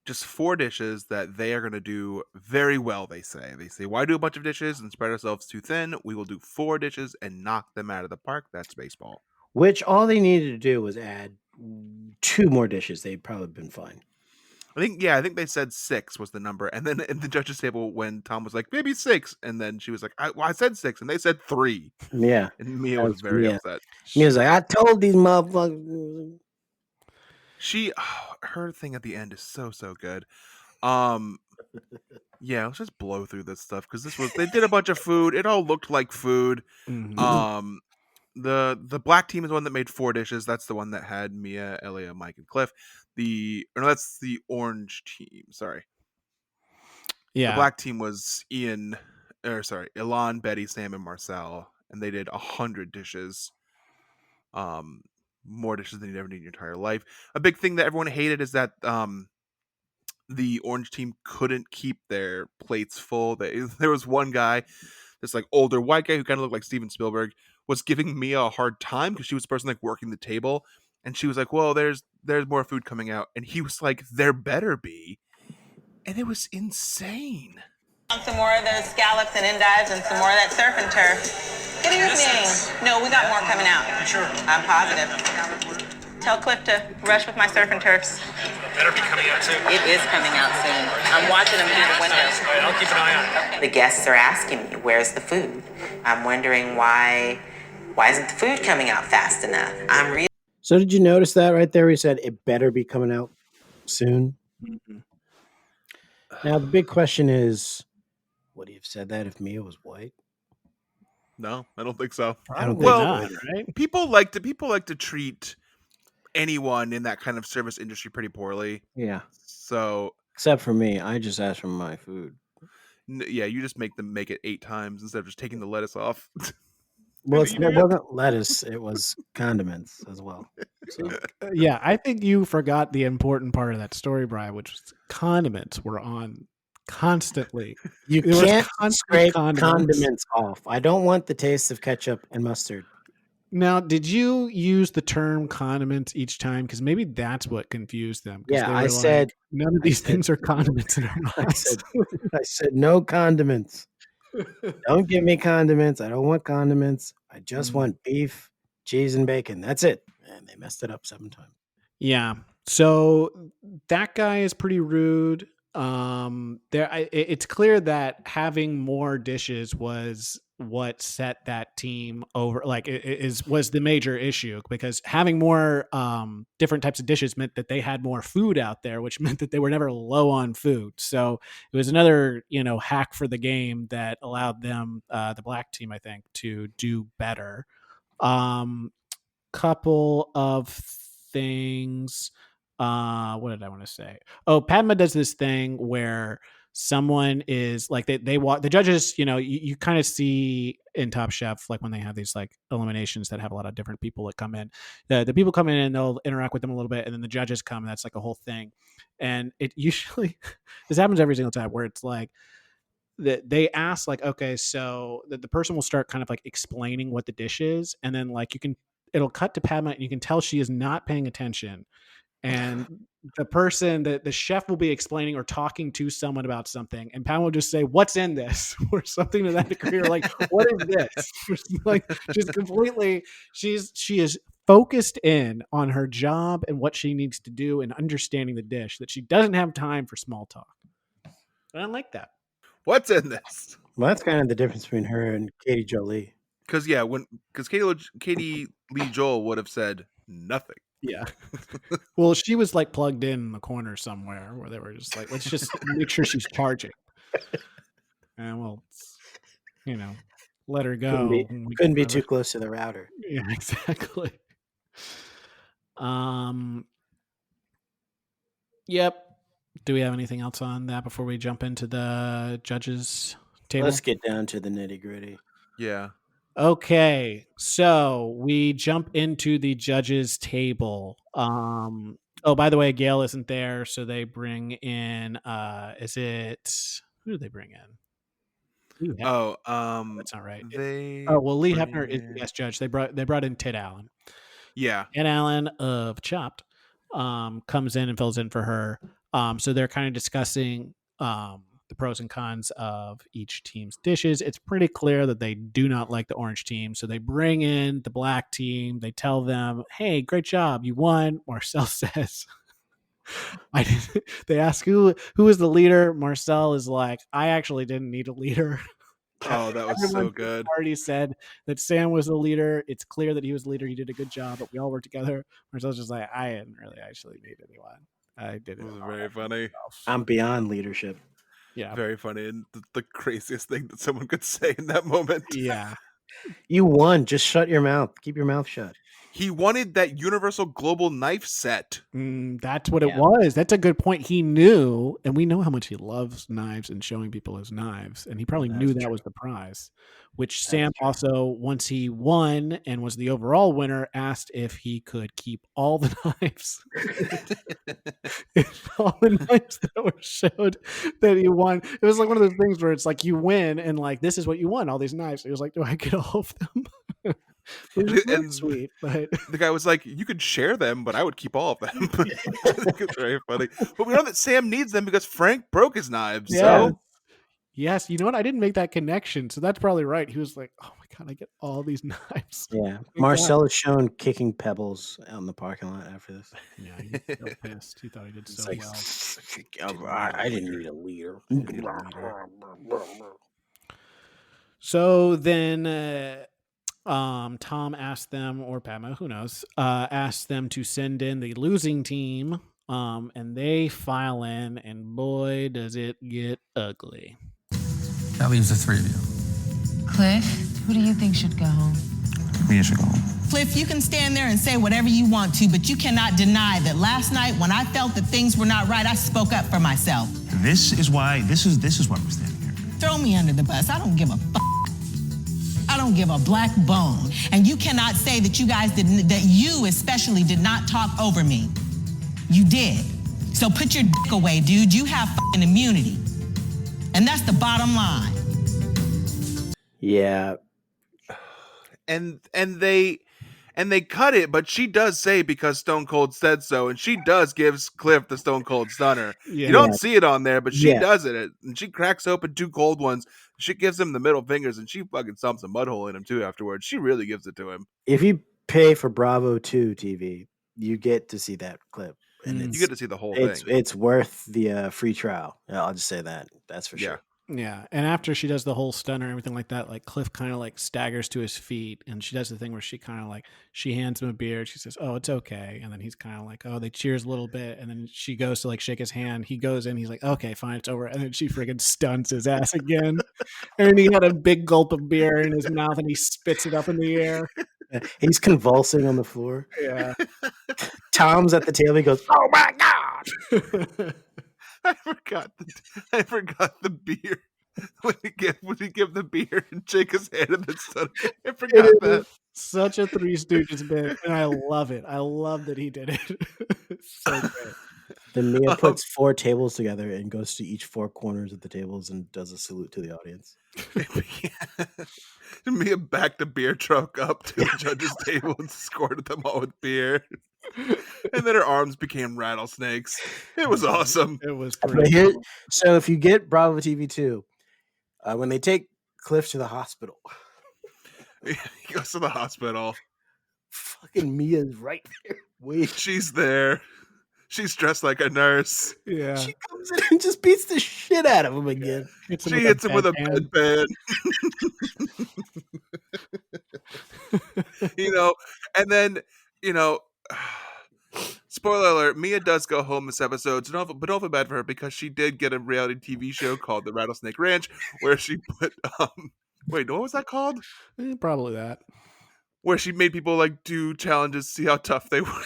Just 4 dishes that they are going to do very well, they say. They say, why do a bunch of dishes and spread ourselves too thin? We will do 4 dishes and knock them out of the park. That's baseball. Which all they needed to do was add 2 more dishes. They'd probably been fine. I think they said 6 was the number. And then at the judges' table, when Tom was like, maybe 6. And then she was like, I said 6. And they said 3. Yeah. And Mia was very upset. He was like, I told these motherfuckers. Her thing at the end is so good. Yeah, let's just blow through this stuff because they did a bunch of food. It all looked like food. Mhm. The black team is the one that made 4 dishes. That's the one that had Mia, Elia, Mike, and Cliff. That's the orange team. Sorry. Yeah. The black team was Ilan, Betty, Sam, and Marcel, and they did 100 dishes. More dishes than you'd ever need in your entire life. A big thing that everyone hated is that the orange team couldn't keep their plates full. There was one guy, this like older white guy who kind of looked like Steven Spielberg, was giving Mia a hard time because she was the person like working the table, and she was like, well, there's more food coming out, and he was like, there better be. And it was insane. Some more of those scallops and endives and some more of that surf and turf. Good evening. No, we got more coming out. Sure. I'm positive. Tell Cliff to rush with my surf and turfs. Better be coming out soon. It is coming out soon. I'm watching them through the window. All right, I'll keep an eye on it. The guests are asking me, where's the food? I'm wondering why isn't the food coming out fast enough? So did you notice that right there? He said it better be coming out soon. Mhm. Now the big question is, would he have said that if Mia was white? No, I don't think so. I don't Probably think not, so. right? People like to treat anyone in that kind of service industry pretty poorly. Yeah. So Except for me, I just asked for my food. yeah, you just make them make it 8 times instead of just taking the lettuce off. Well, it wasn't lettuce; it was condiments as well. So, Yeah, I think you forgot the important part of that story, Brian, which was condiments were on constantly. you There was can't constant scrape condiments. condiments off. I don't want the taste of ketchup and mustard. Now, did you use the term condiments each time? Because maybe that's what confused them. 'cause Yeah, they I were said- like, none of these things are condiments in our I lives. said no condiments. Don't give me condiments. I don't want condiments. I just want beef, cheese, and bacon. That's it. And they messed it up 7 times. Yeah. So that guy is pretty rude. It's clear that having more dishes was what set that team over. Like, was the major issue, because having more different types of dishes meant that they had more food out there, which meant that they were never low on food. So it was another hack for the game that allowed them, the black team, I think, to do better. Couple of things. What did I want to say? Oh, Padma does this thing where someone is like, they walk, the judges, you kind of see in Top Chef, like when they have these like eliminations that have a lot of different people that come in, the people come in and they'll interact with them a little bit, and then the judges come, and that's like a whole thing. And it usually, this happens every single time, where it's like, that they ask, like, okay, so the person will start kind of like explaining what the dish is, and then like it'll cut to Padma, and you can tell she is not paying attention. And the person, the chef, will be explaining or talking to someone about something, and Padma will just say, "What's in this?" or something to that degree, or like, "What is this?" Like, just completely, she is focused in on her job and what she needs to do and understanding the dish, that she doesn't have time for small talk. I don't like that. What's in this? Well, that's kind of the difference between her and Katie Jolie. Because Katie Lee Joel would have said nothing. Yeah. Well, she was like plugged in the corner somewhere where they were just like, let's just make sure she's charging. And well, let her Couldn't go. be, when we couldn't be get too to close to the router. Yeah, exactly. Yep. Do we have anything else on that before we jump into the judges table? Let's get down to the nitty gritty. Yeah. Okay, so we jump into the judges table. Oh, by the way, Gail isn't there, so they bring in who do they bring in? Lee Hefner. That's not right. Lee Hefner is the guest judge. They brought in Ted Allen. Yeah. Ted Allen of Chopped comes in and fills in for her. So they're kind of discussing the pros and cons of each team's dishes. It's pretty clear that they do not like the orange team. So they bring in the black team. They tell them, hey, great job. You won. Marcel says, they ask who is the leader. Marcel is like, I actually didn't need a leader. Oh, that was so good. Already said that Sam was the leader. It's clear that he was the leader. He did a good job, but we all worked together. Marcel's just like, I didn't really actually need anyone. I did it. It was very funny. I'm beyond leadership. Yeah. Very funny. And the craziest thing that someone could say in that moment. Yeah. You won. Just shut your mouth. Keep your mouth shut. He wanted that Universal Global knife set. That's what it was. That's a good point. He knew, and we know how much he loves knives and showing people his knives, and he probably knew that was the prize, which Sam also, once he won and was the overall winner, asked if he could keep all the knives. All the knives that were showed that he won. It was like one of those things where it's like you win, and like, this is what you won, all these knives. He was like, do I get all of them? And sweet, but the guy was like, you could share them, but I would keep all of them. It's very funny. But we know that Sam needs them because Frank broke his knives. Yeah. So yes, you know what? I didn't make that connection, so that's probably right. He was like, "Oh my god, I get all these knives." Yeah, Marcel is shown kicking pebbles out in the parking lot after this. Yeah, he's so pissed. He thought he did so well. I didn't need a leader. So then Tom asked them, or Padma, who knows, asked them to send in the losing team, and they file in, and boy, does it get ugly. That leaves the three of you. Cliff, who do you think should go home? Mia should go home. Cliff, you can stand there and say whatever you want to, but you cannot deny that last night when I felt that things were not right, I spoke up for myself. This is why we're standing here. Throw me under the bus. I don't give a I don't give a black bone. And you cannot say that you guys didn't, that you especially did not talk over me. You did. So put your dick away, dude. You have fucking immunity. And that's the bottom line. Yeah. And they cut it, but she does say because Stone Cold said so, and she does gives Cliff the Stone Cold Stunner. Yeah. You don't see it on there, but she does it, and she cracks open two cold ones. She gives him the middle fingers, and she fucking stomps a mud hole in him too afterwards. She really gives it to him. If you pay for Bravo 2 TV, you get to see that clip, and you get to see the whole thing. It's worth the free trial. I'll just say that. That's for sure. Yeah, and after she does the whole stunner and everything like that, like Cliff kind of like staggers to his feet, and she does the thing where she kind of like, she hands him a beer. She says, "Oh, it's okay," and then he's kind of like, "Oh," they cheers a little bit, and then she goes to like shake his hand. He goes in, he's like, "Okay, fine, it's over," and then she freaking stuns his ass again, and he had a big gulp of beer in his mouth, and he spits it up in the air. He's convulsing on the floor. Yeah, Tom's at the table. He goes, "Oh my god!" I forgot the beer. When he give the beer and shake his hand and then son, I forgot that. Such a Three Stooges bit, and I love it. I love that he did it. So great. Then Mia puts 4 tables together and goes to each 4 corners of the tables and does a salute to the audience. Mia backed a beer truck up to the judge's table and squirted them all with beer. And then her arms became rattlesnakes. It was awesome. It was pretty cool. So if you get Bravo TV 2, when they take Cliff to the hospital, he goes to the hospital. Fucking Mia's right there. Wait, she's there. She's dressed like a nurse. Yeah, she comes in and just beats the shit out of him again. She hits him with a bedpan. You know, and then Spoiler alert, Mia does go home this episode, but don't feel bad for her because she did get a reality TV show called The Rattlesnake Ranch where she put, wait, what was that called? Probably that. Where she made people like do challenges, see how tough they were.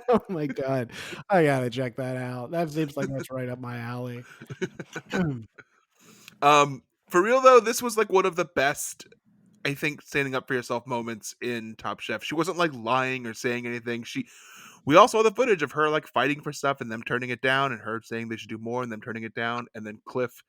Oh my God. I gotta check that out. That seems like that's right up my alley. For real though, this was like one of the best, I think, standing up for yourself moments in Top Chef. She wasn't like lying or saying anything. We all saw the footage of her like fighting for stuff and them turning it down, and her saying they should do more and them turning it down, and then Cliff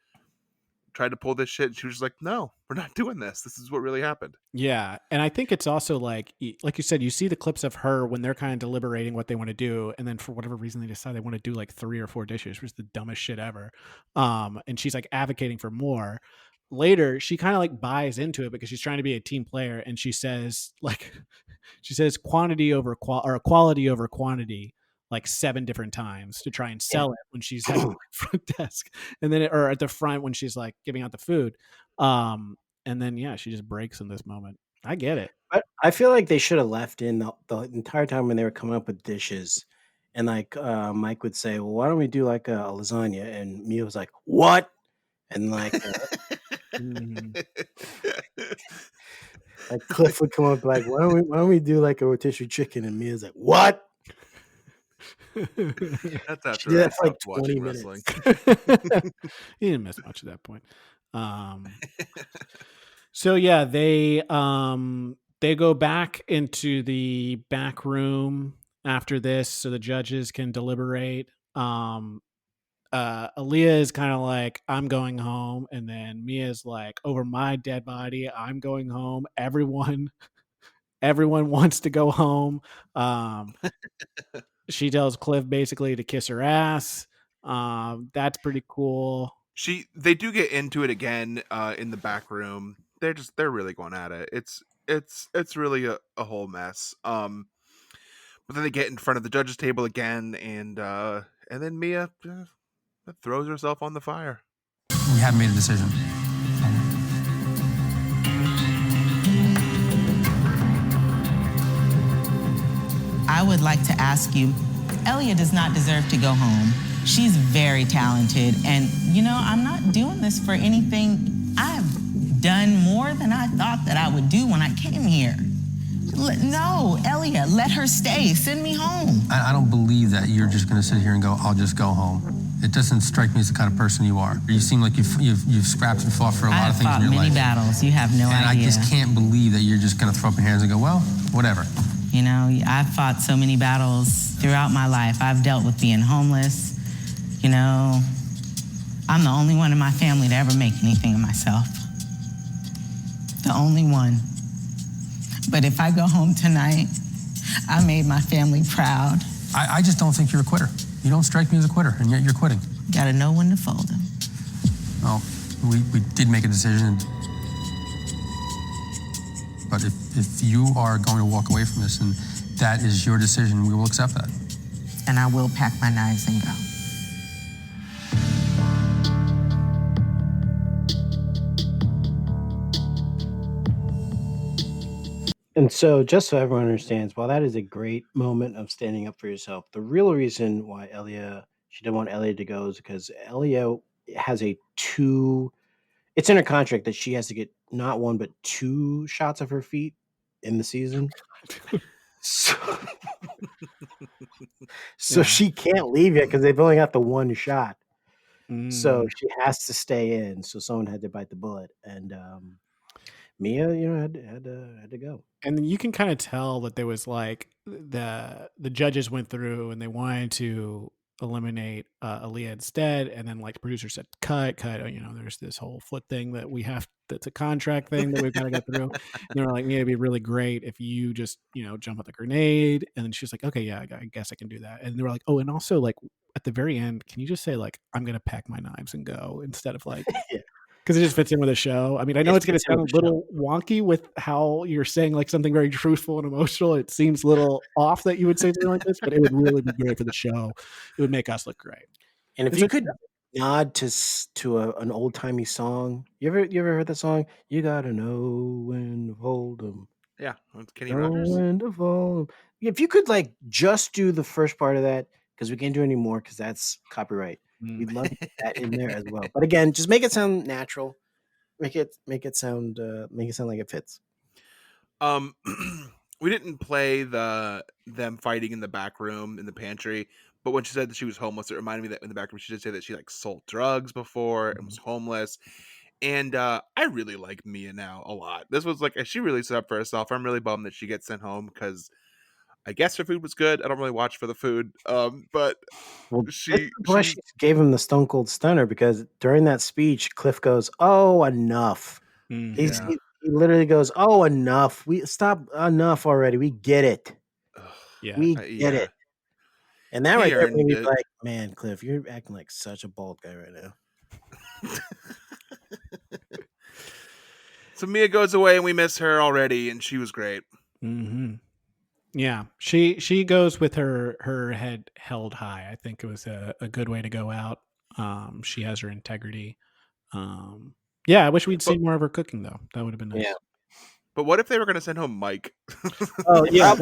tried to pull this shit and she was just like, no, we're not doing this. This is what really happened. Yeah. And I think it's also like you said, you see the clips of her when they're kind of deliberating what they want to do. And then for whatever reason, they decide they want to do like 3 or 4 dishes, which is the dumbest shit ever. And she's like advocating for more. Later, she kind of like buys into it because she's trying to be a team player. And she says quantity over quality over quantity like 7 different times to try and sell it when she's at the front desk, and then or at the front when she's like giving out the food. And then she just breaks in this moment. I get it. But I feel like they should have left in the entire time when they were coming up with dishes, and like Mike would say, "Well, why don't we do like a lasagna?" And Mia was like, "What?" And like, like Cliff would come up like, "Why don't we do like a rotisserie chicken?" And Mia's like, "What?" That's after She did I that for like stopped watching 20 wrestling. minutes. He didn't miss much at that point. So yeah, they go back into the back room after this so the judges can deliberate. Aaliyah is kind of like, I'm going home, and then Mia's like, over my dead body, I'm going home. Everyone wants to go home. She tells Cliff basically to kiss her ass. That's pretty cool. They do get into it again in the back room. They're really going at it. It's really a whole mess. But then they get in front of the judges table again, and then Mia throws herself on the fire. We haven't made a decision. I would like to ask you, Elia does not deserve to go home. She's very talented, and I'm not doing this for anything. I've done more than I thought that I would do when I came here. No, Elia, let her stay. Send me home. I don't believe that you're just going to sit here and go, I'll just go home. It doesn't strike me as the kind of person you are. You seem like you've scrapped and fought for a lot of things in your life. I have fought many battles. You have no idea. And I just can't believe that you're just going to throw up your hands and go, well, whatever. I've fought so many battles throughout my life. I've dealt with being homeless. I'm the only one in my family to ever make anything of myself. The only one. But if I go home tonight, I made my family proud. I just don't think you're a quitter. You don't strike me as a quitter, and yet you're quitting. Gotta know when to fold them. Well, we did make a decision. But if you are going to walk away from this and that is your decision, we will accept that. And I will pack my knives and go. And so, just so everyone understands, while that is a great moment of standing up for yourself, the real reason why she didn't want Elia to go is because Elia has it's in her contract that she has to get not 1, but 2 shots of her feet in the season. So she can't leave yet because they've only got the 1 shot. So she has to stay in. So someone had to bite the bullet. And Mia, had to go. And then you can kind of tell that there was like the judges went through and they wanted to eliminate Aaliyah instead, and then like the producer said cut. There's this whole foot thing that's a contract thing that we've got to get through. And they were like, it'd be really great if you just jump at the grenade. And then she's like, okay, yeah, I guess I can do that. And they were like, oh, and also like at the very end, can you just say like, I'm gonna pack my knives and go, instead of like because it just fits in with the show. I mean, I know it's going to sound a little wonky with how you're saying like something very truthful and emotional. It seems a little off that you would say something like this, but it would really be great for the show. It would make us look great. And if you could nod to an old timey song, you ever heard that song? You gotta know when to hold them. Yeah, it's Kenny Rogers. Wonderful. If you could like just do the first part of that, because we can't do any more because that's copyright. We'd love to get that in there as well. But again, just make it sound natural. Make it sound like it fits. We didn't play them fighting in the back room in the pantry, but when she said that she was homeless, it reminded me that in the back room she did say that she like sold drugs before and was homeless. And I really like Mia now a lot. This was like she really stood up for herself. I'm really bummed that she gets sent home because I guess her food was good. I don't really watch for the food, but she gave him the Stone Cold Stunner because during that speech, Cliff goes, "Oh, enough." He literally goes, "Oh, enough. We stop enough already. We get it. We get it." And that right there made me like, man, Cliff, you're acting like such a bald guy right now. So Mia goes away and we miss her already, and she was great. Mm-hmm. Yeah, she goes with her head held high. I think it was a good way to go out. She has her integrity. Yeah, I wish we'd seen more of her cooking though. That would have been nice. Yeah. But what if they were going to send home Mike? Oh yeah,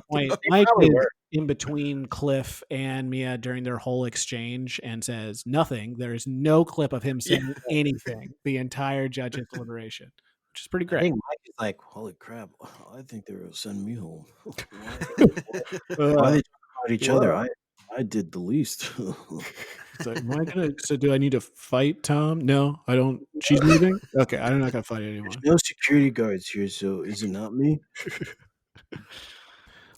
point. Mike is in between Cliff and Mia during their whole exchange and says nothing. There is no clip of him saying anything the entire judge's deliberation, which is pretty great. I think Mike is like, holy crap! I think they were going to send me home. Why they talk about each other? I did the least. It's like, am I gonna? So do I need to fight Tom? No, I don't. She's leaving. Okay, I'm not gonna fight anyone. There's no security guards here, so is it not me?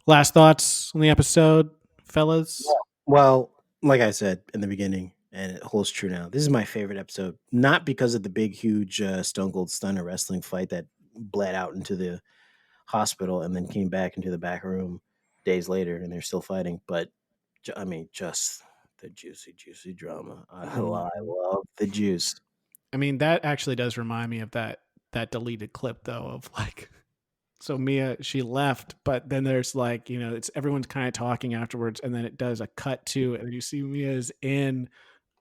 Last thoughts on the episode, fellas? Well, like I said in the beginning, and it holds true now. This is my favorite episode, not because of the big, huge Stone Cold Stunner wrestling fight that bled out into the hospital and then came back into the back room days later, and they're still fighting. But I mean, just the juicy drama. I love the juice. I mean, that actually does remind me of that deleted clip though of like, so Mia, she left, but then there's like, it's everyone's kind of talking afterwards, and then it does a cut to, and you see Mia's in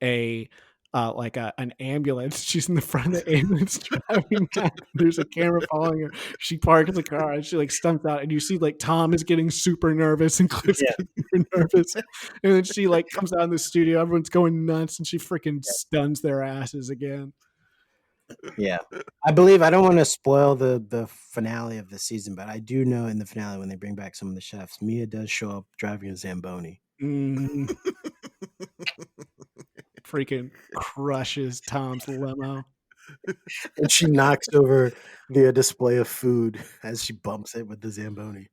a an ambulance. She's in the front of the ambulance driving back. There's a camera following her. She parks the car and she like stumps out, and you see like Tom is getting super nervous and Cliff's getting super nervous, and then she like comes out in the studio, everyone's going nuts, and she freaking stuns their asses again. Yeah, I believe, I don't want to spoil the finale of the season, but I do know in the finale when they bring back some of the chefs, Mia does show up driving a Zamboni. Freaking crushes Tom's limo. And she knocks over the display of food as she bumps it with the Zamboni.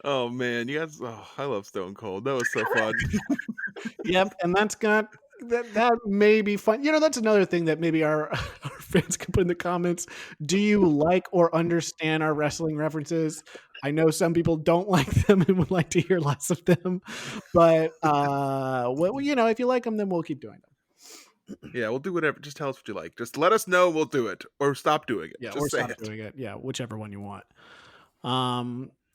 Oh man, you guys! I love Stone Cold. That was so fun. Yep, and that's got that may be fun. That's another thing that maybe our fans can put in the comments. Do you like or understand our wrestling references? I know some people don't like them and would like to hear less of them, but if you like them, then we'll keep doing them. Yeah, we'll do whatever. Just tell us what you like. Just let us know. We'll do it, or stop doing it. Yeah, just or stop doing it. Yeah, whichever one you want.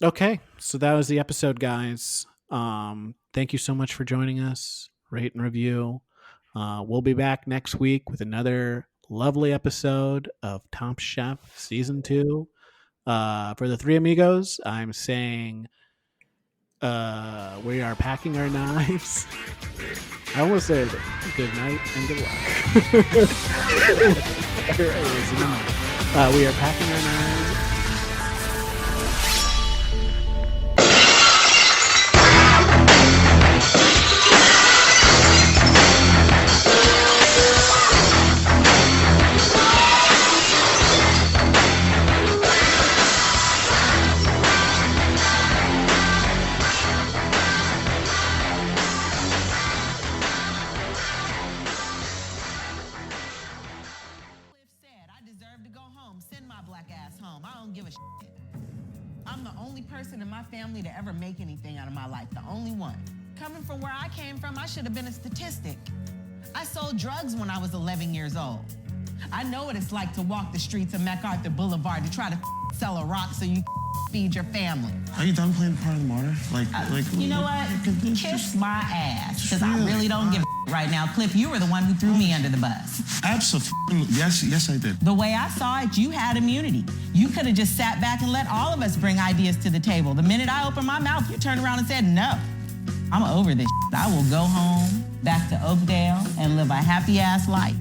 Okay, so that was the episode, guys. Thank you so much for joining us. Rate and review. We'll be back next week with another lovely episode of Top Chef Season 2. For the three amigos, I'm saying we are packing our knives. I almost said good night and good luck. We are packing our knives. To ever make anything out of my life, the only one. Coming from where I came from, I should have been a statistic. I sold drugs when I was 11 years old. I know what it's like to walk the streets of MacArthur Boulevard to try to sell a rock so you feed your family. Are you done playing the part of the martyr? You know what? Kiss my ass, because I really don't give a right now. Cliff, you were the one who threw me under the bus. Absolutely. Yes, I did. The way I saw it, you had immunity. You could have just sat back and let all of us bring ideas to the table. The minute I opened my mouth, you turned around and said, no, I'm over this. I will go home, back to Oakdale, and live a happy-ass life.